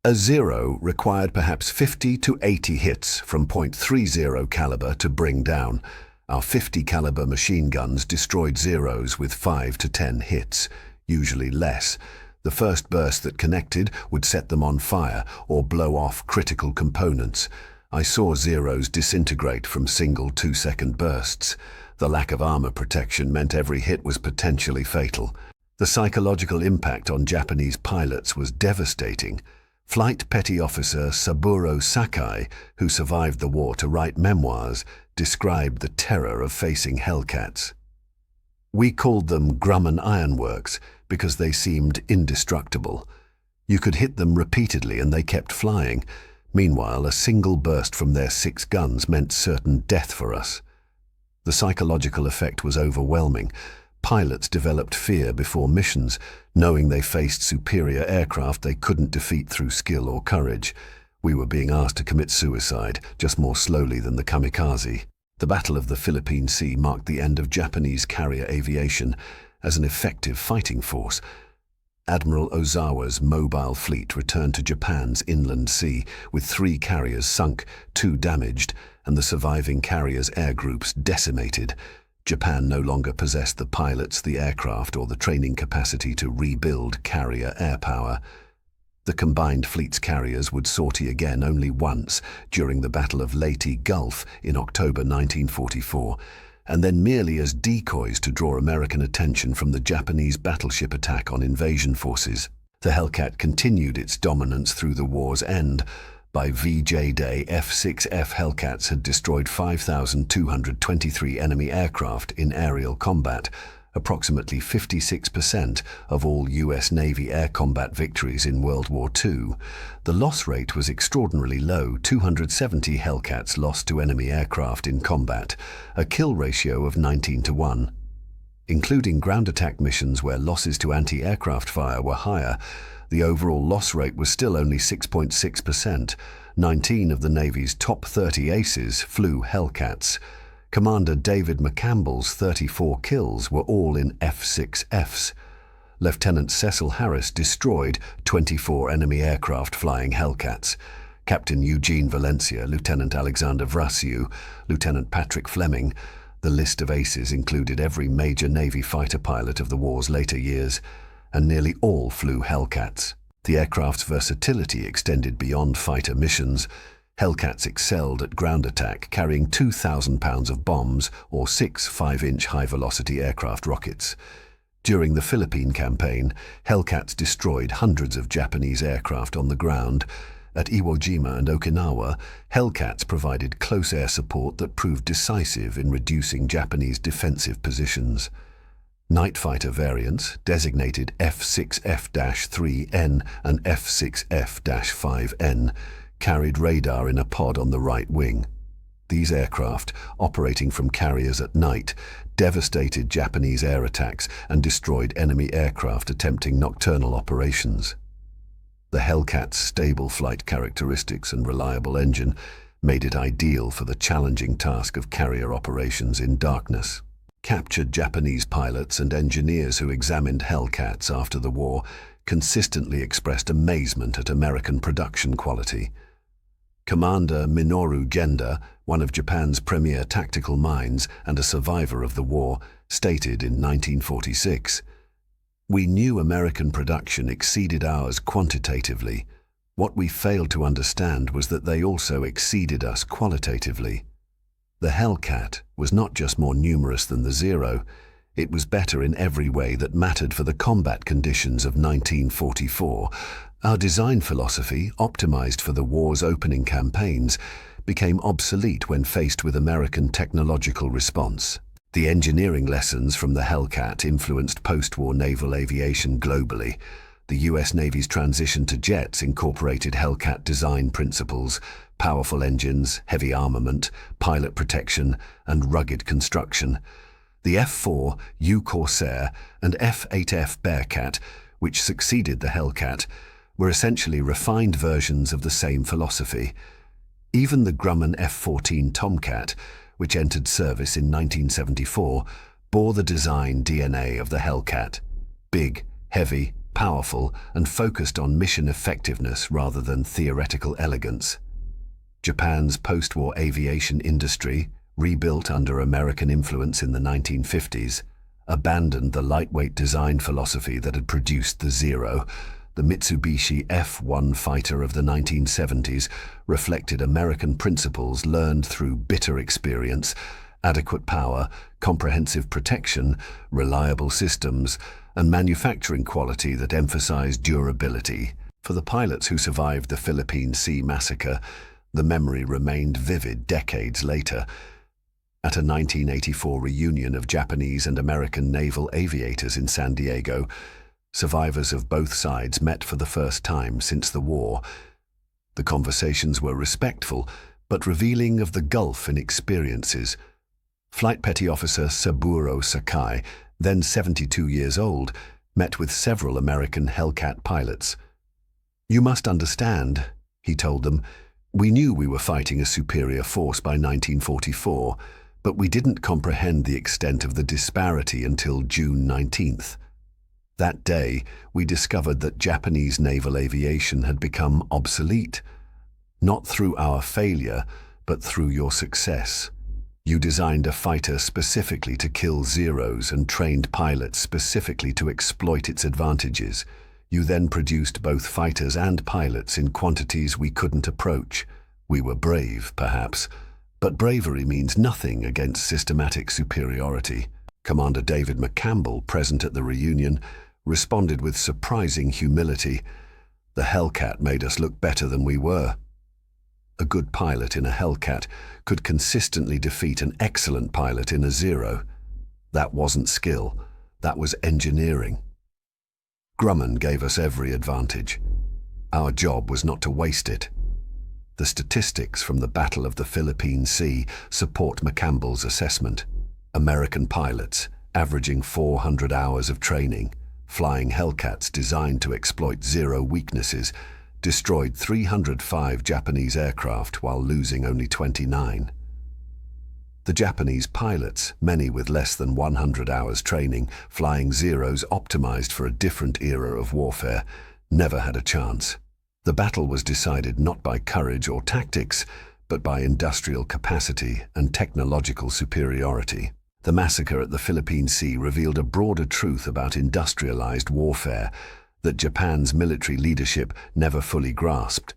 A Zero required perhaps 50 to 80 hits from .30 caliber to bring down. Our 50 caliber machine guns destroyed Zeros with 5 to 10 hits, usually less. The first burst that connected would set them on fire or blow off critical components. I saw Zeros disintegrate from single 2-second bursts. The lack of armor protection meant every hit was potentially fatal. The psychological impact on Japanese pilots was devastating. Flight Petty Officer Saburo Sakai, who survived the war to write memoirs, described the terror of facing Hellcats. We called them Grumman Ironworks because they seemed indestructible. You could hit them repeatedly and they kept flying. Meanwhile, a single burst from their 6 guns meant certain death for us. The psychological effect was overwhelming. Pilots developed fear before missions, knowing they faced superior aircraft they couldn't defeat through skill or courage. We were being asked to commit suicide, just more slowly than the kamikaze. The Battle of the Philippine Sea marked the end of Japanese carrier aviation as an effective fighting force. Admiral Ozawa's mobile fleet returned to Japan's inland sea, with 3 carriers sunk, 2 damaged, and the surviving carriers' air groups decimated. Japan no longer possessed the pilots, the aircraft, or the training capacity to rebuild carrier air power. The combined fleet's carriers would sortie again only once during the Battle of Leyte Gulf in October 1944. and then merely as decoys to draw American attention from the Japanese battleship attack on invasion forces. The Hellcat continued its dominance through the war's end. By VJ Day, F6F Hellcats had destroyed 5,223 enemy aircraft in aerial combat, approximately 56% of all U.S. Navy air combat victories in World War II. The loss rate was extraordinarily low, 270 Hellcats lost to enemy aircraft in combat, a kill ratio of 19-1. Including ground attack missions where losses to anti-aircraft fire were higher, the overall loss rate was still only 6.6%. 19 of the Navy's top 30 aces flew Hellcats. Commander David McCampbell's 34 kills were all in F6Fs. Lieutenant Cecil Harris destroyed 24 enemy aircraft flying Hellcats. Captain Eugene Valencia, Lieutenant Alexander Vrasiu, Lieutenant Patrick Fleming. The list of aces included every major Navy fighter pilot of the war's later years, and nearly all flew Hellcats. The aircraft's versatility extended beyond fighter missions. Hellcats excelled at ground attack, carrying 2,000 pounds of bombs or 6 5-inch high-velocity aircraft rockets. During the Philippine campaign, Hellcats destroyed hundreds of Japanese aircraft on the ground. At Iwo Jima and Okinawa, Hellcats provided close air support that proved decisive in reducing Japanese defensive positions. Night fighter variants, designated F6F-3N and F6F-5N, carried radar in a pod on the right wing. These aircraft, operating from carriers at night, devastated Japanese air attacks and destroyed enemy aircraft attempting nocturnal operations. The Hellcat's stable flight characteristics and reliable engine made it ideal for the challenging task of carrier operations in darkness. Captured Japanese pilots and engineers who examined Hellcats after the war consistently expressed amazement at American production quality. Commander Minoru Genda, one of Japan's premier tactical minds and a survivor of the war, stated in 1946, "We knew American production exceeded ours quantitatively. What we failed to understand was that they also exceeded us qualitatively." The Hellcat was not just more numerous than the Zero, it was better in every way that mattered for the combat conditions of 1944. Our design philosophy, optimized for the war's opening campaigns, became obsolete when faced with American technological response. The engineering lessons from the Hellcat influenced post-war naval aviation globally. The U.S. Navy's transition to jets incorporated Hellcat design principles: powerful engines, heavy armament, pilot protection, and rugged construction. The F-4, U Corsair, and F-8F Bearcat, which succeeded the Hellcat, were essentially refined versions of the same philosophy. Even the Grumman F-14 Tomcat, which entered service in 1974, bore the design DNA of the Hellcat: big, heavy, powerful, and focused on mission effectiveness rather than theoretical elegance. Japan's post-war aviation industry, rebuilt under American influence in the 1950s, abandoned the lightweight design philosophy that had produced the Zero. The Mitsubishi F-1 fighter of the 1970s reflected American principles learned through bitter experience: adequate power, comprehensive protection, reliable systems, and manufacturing quality that emphasized durability. For the pilots who survived the Philippine Sea massacre, the memory remained vivid decades later. At a 1984 reunion of Japanese and American naval aviators in San Diego, survivors of both sides met for the first time since the war. The conversations were respectful, but revealing of the gulf in experiences. Flight Petty Officer Saburo Sakai, then 72 years old, met with several American Hellcat pilots. "You must understand," he told them, "we knew we were fighting a superior force by 1944, but we didn't comprehend the extent of the disparity until June 19th. That day, we discovered that Japanese naval aviation had become obsolete, not through our failure, but through your success. You designed a fighter specifically to kill Zeros and trained pilots specifically to exploit its advantages. You then produced both fighters and pilots in quantities we couldn't approach. We were brave, perhaps, But bravery means nothing against systematic superiority. Commander David McCampbell, present at the reunion, responded with surprising humility. "The Hellcat made us look better than we were." A good pilot in a Hellcat could consistently defeat an excellent pilot in a Zero. That wasn't skill, that was engineering. Grumman gave us every advantage. Our job was not to waste it. The statistics from the Battle of the Philippine Sea support McCampbell's assessment. American pilots, averaging 400 hours of training, flying Hellcats designed to exploit Zero weaknesses, destroyed 305 Japanese aircraft while losing only 29. The Japanese pilots, many with less than 100 hours training, flying Zeros optimized for a different era of warfare, never had a chance. The battle was decided not by courage or tactics, but by industrial capacity and technological superiority. The massacre at the Philippine Sea revealed a broader truth about industrialized warfare that Japan's military leadership never fully grasped.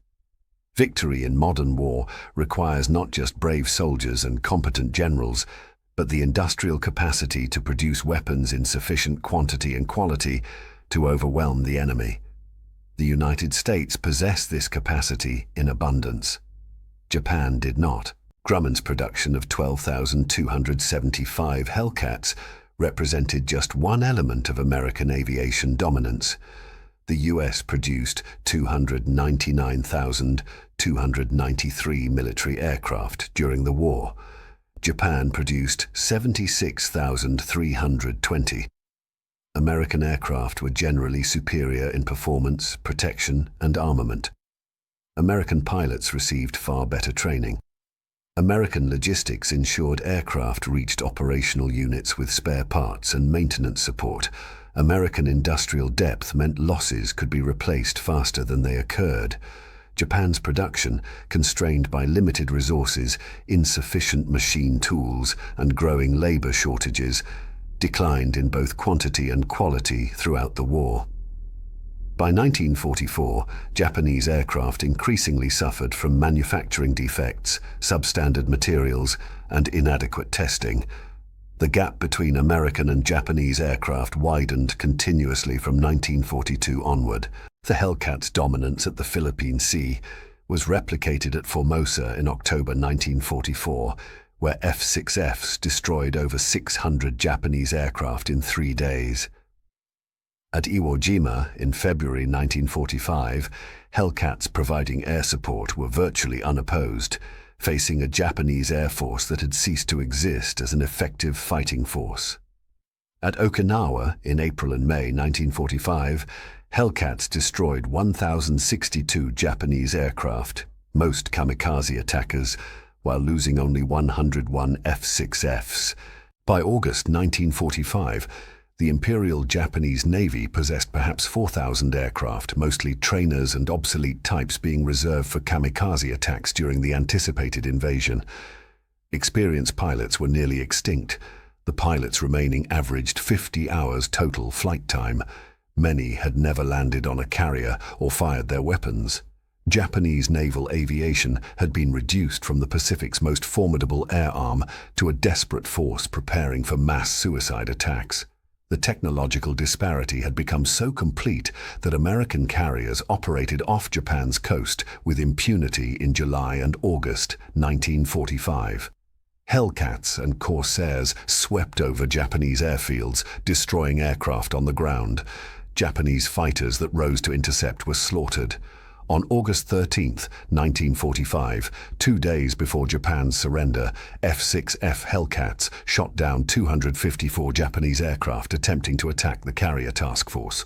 Victory in modern war requires not just brave soldiers and competent generals, but the industrial capacity to produce weapons in sufficient quantity and quality to overwhelm the enemy. The United States possessed this capacity in abundance. Japan did not. Grumman's production of 12,275 Hellcats represented just one element of American aviation dominance. The US produced 299,293 military aircraft during the war. Japan produced 76,320. American aircraft were generally superior in performance, protection, and armament. American pilots received far better training. American logistics ensured aircraft reached operational units with spare parts and maintenance support. American industrial depth meant losses could be replaced faster than they occurred. Japan's production, constrained by limited resources, insufficient machine tools, and growing labor shortages, declined in both quantity and quality throughout the war. By 1944, Japanese aircraft increasingly suffered from manufacturing defects, substandard materials, and inadequate testing. The gap between American and Japanese aircraft widened continuously from 1942 onward. The Hellcat's dominance at the Philippine Sea was replicated at Formosa in October 1944, where F6Fs destroyed over 600 Japanese aircraft in 3 days. At Iwo Jima in February 1945, Hellcats providing air support were virtually unopposed, facing a Japanese air force that had ceased to exist as an effective fighting force. At Okinawa in April and May 1945, Hellcats destroyed 1,062 Japanese aircraft, most kamikaze attackers, while losing only 101 F6Fs. By August 1945, the Imperial Japanese Navy possessed perhaps 4,000 aircraft, mostly trainers and obsolete types being reserved for kamikaze attacks during the anticipated invasion. Experienced pilots were nearly extinct. The pilots remaining averaged 50 hours total flight time. Many had never landed on a carrier or fired their weapons. Japanese naval aviation had been reduced from the Pacific's most formidable air arm to a desperate force preparing for mass suicide attacks. The technological disparity had become so complete that American carriers operated off Japan's coast with impunity in July and August 1945. Hellcats and Corsairs swept over Japanese airfields, destroying aircraft on the ground. Japanese fighters that rose to intercept were slaughtered. On August 13, 1945, 2 days before Japan's surrender, F6F Hellcats shot down 254 Japanese aircraft attempting to attack the carrier task force.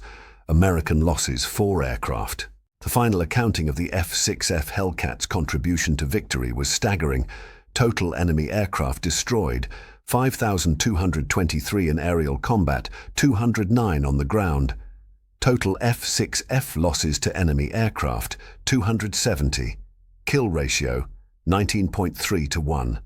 American losses 4 aircraft. The final accounting of the F6F Hellcat's contribution to victory was staggering. Total enemy aircraft destroyed, 5,223 in aerial combat, 209 on the ground. Total F6F losses to enemy aircraft, 270. Kill ratio, 19.3 to 1.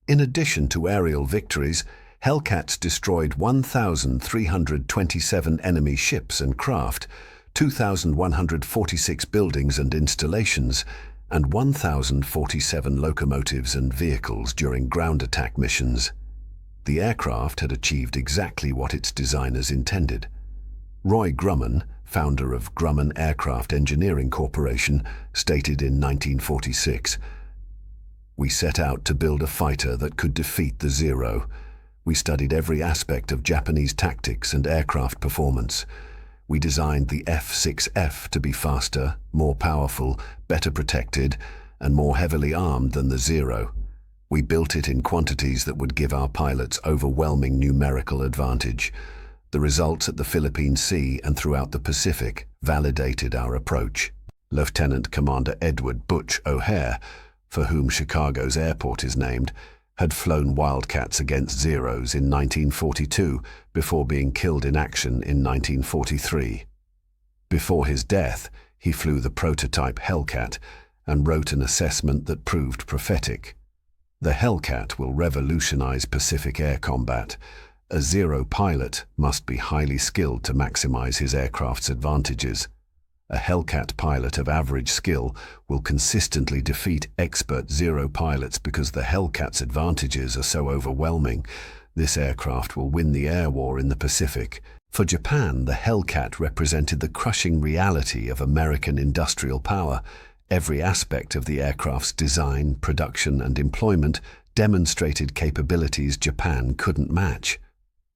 In addition to aerial victories, Hellcats destroyed 1,327 enemy ships and craft, 2,146 buildings and installations, and 1,047 locomotives and vehicles during ground attack missions. The aircraft had achieved exactly what its designers intended. Roy Grumman, founder of Grumman Aircraft Engineering Corporation, stated in 1946, "We set out to build a fighter that could defeat the Zero. We studied every aspect of Japanese tactics and aircraft performance. We designed the F6F to be faster, more powerful, better protected, and more heavily armed than the Zero. We built it in quantities that would give our pilots overwhelming numerical advantage. The results at the Philippine Sea and throughout the Pacific validated our approach." Lieutenant Commander Edward "Butch" O'Hare, for whom Chicago's airport is named, had flown Wildcats against Zeros in 1942 before being killed in action in 1943. Before his death, he flew the prototype Hellcat and wrote an assessment that proved prophetic. "The Hellcat will revolutionize Pacific air combat. A Zero pilot must be highly skilled to maximize his aircraft's advantages. A Hellcat pilot of average skill will consistently defeat expert Zero pilots because the Hellcat's advantages are so overwhelming. This aircraft will win the air war in the Pacific." For Japan, the Hellcat represented the crushing reality of American industrial power. Every aspect of the aircraft's design, production, and employment demonstrated capabilities Japan couldn't match.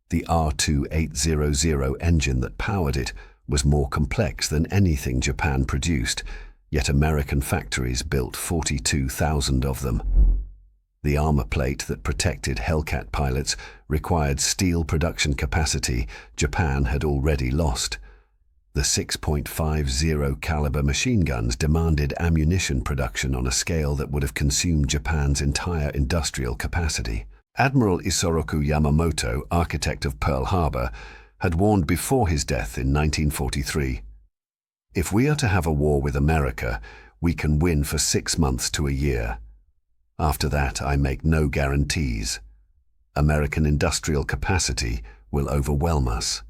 The R2800 engine that powered it was more complex than anything Japan produced, yet American factories built 42,000 of them. The armor plate that protected Hellcat pilots required steel production capacity Japan had already lost. The 6.50 caliber machine guns demanded ammunition production on a scale that would have consumed Japan's entire industrial capacity. Admiral Isoroku Yamamoto, architect of Pearl Harbor, had warned before his death in 1943, "If we are to have a war with America, we can win for 6 months to a year. After that, I make no guarantees. American industrial capacity will overwhelm us."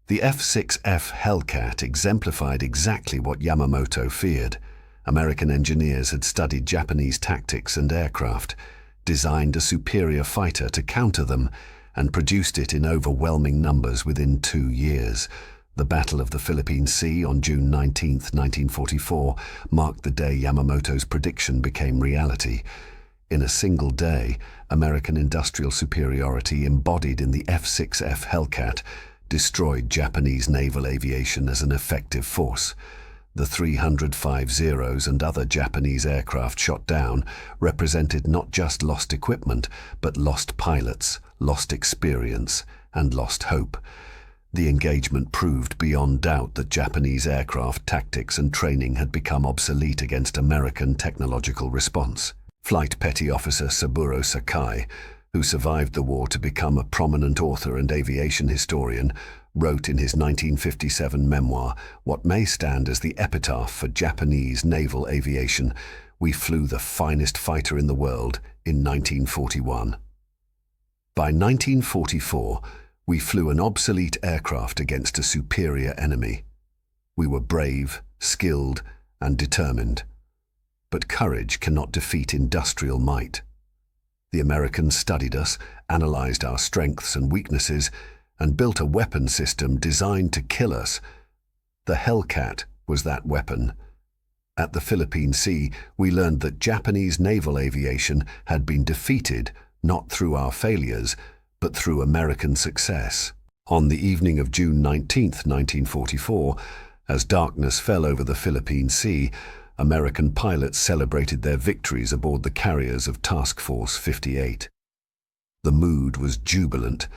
The F6F Hellcat exemplified exactly what Yamamoto feared. American engineers had studied Japanese tactics and aircraft, designed a superior fighter to counter them, and produced it in overwhelming numbers within 2 years. The Battle of the Philippine Sea on June 19, 1944, marked the day Yamamoto's prediction became reality. In a single day, American industrial superiority embodied in the F6F Hellcat destroyed Japanese naval aviation as an effective force. The 305 Zeros and other Japanese aircraft shot down represented not just lost equipment, but lost pilots, lost experience, and lost hope. The engagement proved beyond doubt that Japanese aircraft tactics and training had become obsolete against American technological response. Flight Petty Officer Saburo Sakai, who survived the war to become a prominent author and aviation historian, wrote in his 1957 memoir what may stand as the epitaph for Japanese naval aviation: "We flew the finest fighter in the world in 1941. By 1944, we flew an obsolete aircraft against a superior enemy. We were brave, skilled, and determined. But courage cannot defeat industrial might. The Americans studied us, analyzed our strengths and weaknesses, and built a weapon system designed to kill us. The Hellcat was that weapon. At the Philippine Sea, we learned that Japanese naval aviation had been defeated not through our failures, but through American success." On the evening of June 19, 1944, as darkness fell over the Philippine Sea, American pilots celebrated their victories aboard the carriers of Task Force 58. The mood was jubilant.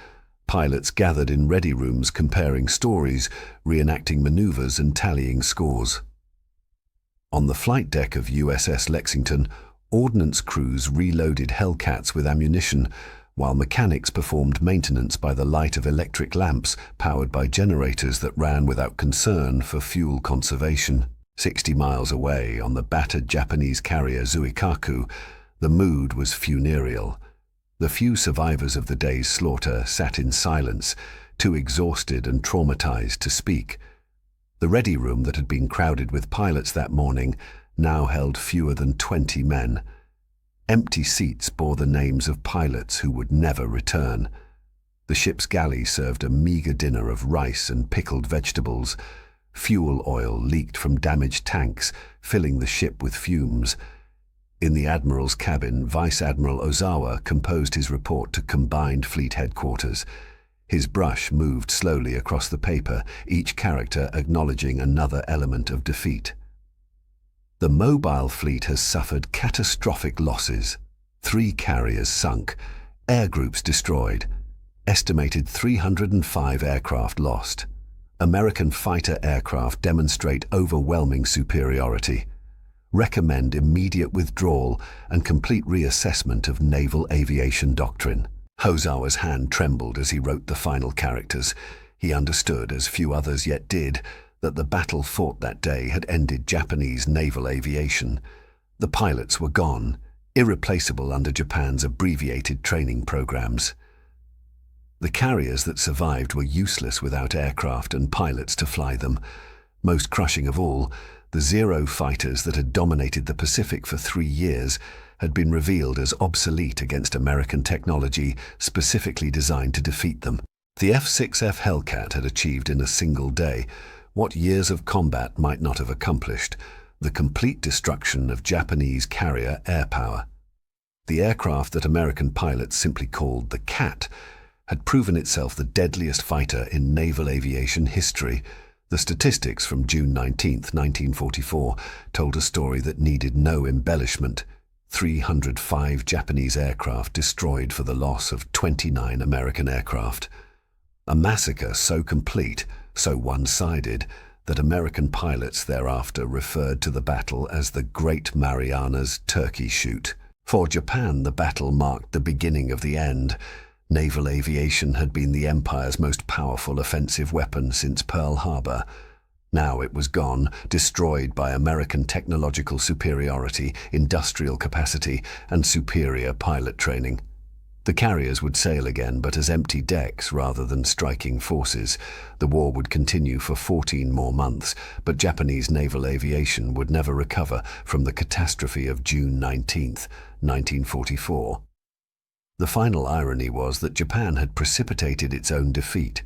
Pilots gathered in ready rooms comparing stories, reenacting maneuvers and tallying scores. On the flight deck of USS Lexington, ordnance crews reloaded Hellcats with ammunition, while mechanics performed maintenance by the light of electric lamps powered by generators that ran without concern for fuel conservation. 60 miles away, on the battered Japanese carrier Zuikaku, the mood was funereal. The few survivors of the day's slaughter sat in silence, too exhausted and traumatized to speak. The ready room that had been crowded with pilots that morning now held fewer than 20 men. Empty seats bore the names of pilots who would never return. The ship's galley served a meager dinner of rice and pickled vegetables. Fuel oil leaked from damaged tanks, filling the ship with fumes. In the Admiral's cabin, Vice Admiral Ozawa composed his report to Combined Fleet Headquarters. His brush moved slowly across the paper, each character acknowledging another element of defeat. The mobile fleet has suffered catastrophic losses. 3 carriers sunk, air groups destroyed, estimated 305 aircraft lost. American fighter aircraft demonstrate overwhelming superiority. Recommend immediate withdrawal and complete reassessment of naval aviation doctrine. Ozawa's hand trembled as he wrote the final characters. He understood, as few others yet did, that the battle fought that day had ended Japanese naval aviation. The pilots were gone, irreplaceable under Japan's abbreviated training programs. The carriers that survived were useless without aircraft and pilots to fly them. Most crushing of all, the Zero fighters that had dominated the Pacific for 3 years had been revealed as obsolete against American technology specifically designed to defeat them. The F6F Hellcat had achieved in a single day what years of combat might not have accomplished: the complete destruction of Japanese carrier air power. The aircraft that American pilots simply called the Cat had proven itself the deadliest fighter in naval aviation history. The statistics from June 19, 1944, told a story that needed no embellishment. 305 Japanese aircraft destroyed for the loss of 29 American aircraft. A massacre so complete, so one-sided, that American pilots thereafter referred to the battle as the Great Marianas Turkey Shoot. For Japan, the battle marked the beginning of the end. Naval aviation had been the Empire's most powerful offensive weapon since Pearl Harbor. Now it was gone, destroyed by American technological superiority, industrial capacity, and superior pilot training. The carriers would sail again, but as empty decks rather than striking forces. The war would continue for 14 more months, but Japanese naval aviation would never recover from the catastrophe of June 19, 1944. The final irony was that Japan had precipitated its own defeat.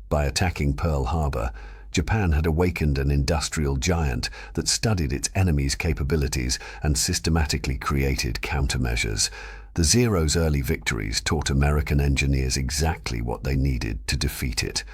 By attacking Pearl Harbor, Japan had awakened an industrial giant that studied its enemy's capabilities and systematically created countermeasures. The Zero's early victories taught American engineers exactly what they needed to defeat it.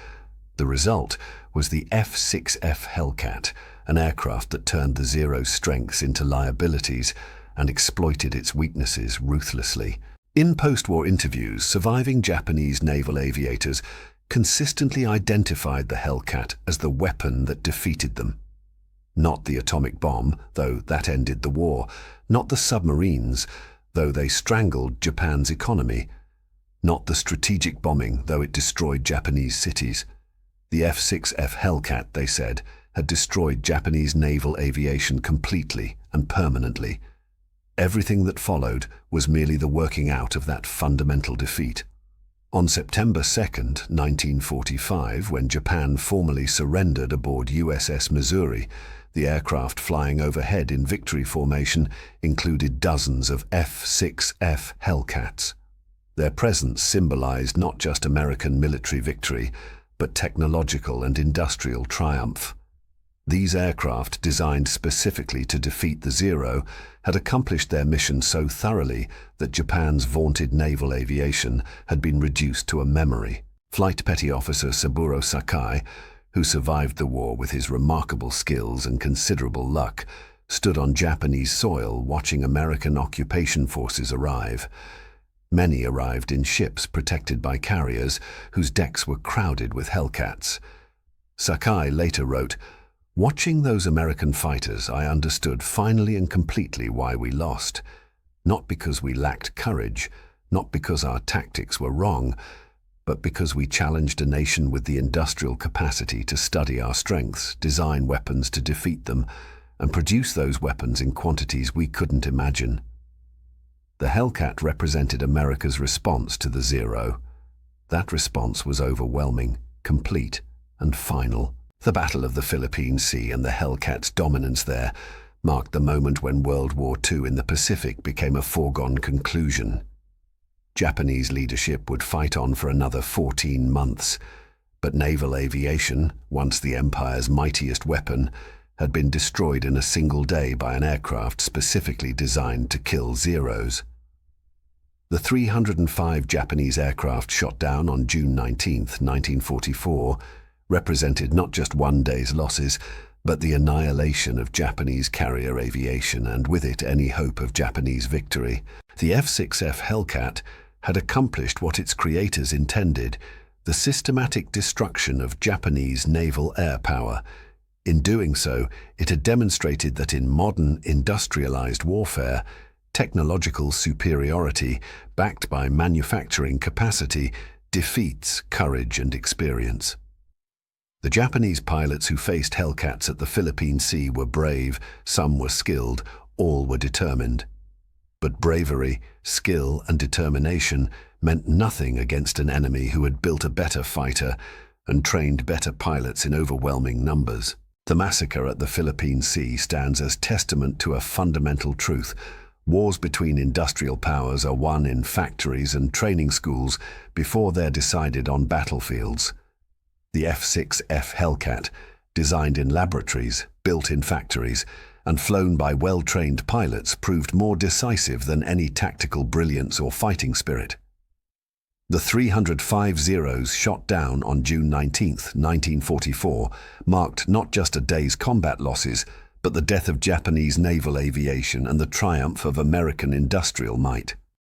The result was the F6F Hellcat, an aircraft that turned the Zero's strengths into liabilities and exploited its weaknesses ruthlessly. In post-war interviews, surviving Japanese naval aviators consistently identified the Hellcat as the weapon that defeated them. Not the atomic bomb, though that ended the war. Not the submarines, though they strangled Japan's economy. Not the strategic bombing, though it destroyed Japanese cities. The F6F Hellcat, they said, had destroyed Japanese naval aviation completely and permanently. Everything that followed was merely the working out of that fundamental defeat. On September 2, 1945, when Japan formally surrendered aboard USS Missouri, the aircraft flying overhead in victory formation included dozens of F6F Hellcats. Their presence symbolized not just American military victory, but technological and industrial triumph. These aircraft, designed specifically to defeat the Zero, had accomplished their mission so thoroughly that Japan's vaunted naval aviation had been reduced to a memory. Flight Petty Officer Saburo Sakai, who survived the war with his remarkable skills and considerable luck, stood on Japanese soil watching American occupation forces arrive. Many arrived in ships protected by carriers whose decks were crowded with Hellcats. Sakai later wrote, "Watching those American fighters, I understood finally and completely why we lost. Not because we lacked courage, not because our tactics were wrong, but because we challenged a nation with the industrial capacity to study our strengths, design weapons to defeat them, and produce those weapons in quantities we couldn't imagine." The Hellcat represented America's response to the Zero. That response was overwhelming, complete, and final. The Battle of the Philippine Sea and the Hellcat's dominance there marked the moment when World War II in the Pacific became a foregone conclusion. Japanese leadership would fight on for another 14 months, but naval aviation, once the Empire's mightiest weapon, had been destroyed in a single day by an aircraft specifically designed to kill Zeros. The 305 Japanese aircraft shot down on June 19, 1944, represented not just one day's losses, but the annihilation of Japanese carrier aviation and with it any hope of Japanese victory. The F6F Hellcat had accomplished what its creators intended, the systematic destruction of Japanese naval air power. In doing so, it had demonstrated that in modern, industrialized warfare, technological superiority, backed by manufacturing capacity, defeats courage and experience. The Japanese pilots who faced Hellcats at the Philippine Sea were brave, some were skilled, all were determined. But bravery, skill, and determination meant nothing against an enemy who had built a better fighter and trained better pilots in overwhelming numbers. The massacre at the Philippine Sea stands as testament to a fundamental truth. Wars between industrial powers are won in factories and training schools before they're decided on battlefields. The F6F Hellcat, designed in laboratories, built in factories, and flown by well-trained pilots, proved more decisive than any tactical brilliance or fighting spirit. The 305 Zeros shot down on June 19, 1944, marked not just a day's combat losses, but the death of Japanese naval aviation and the triumph of American industrial might.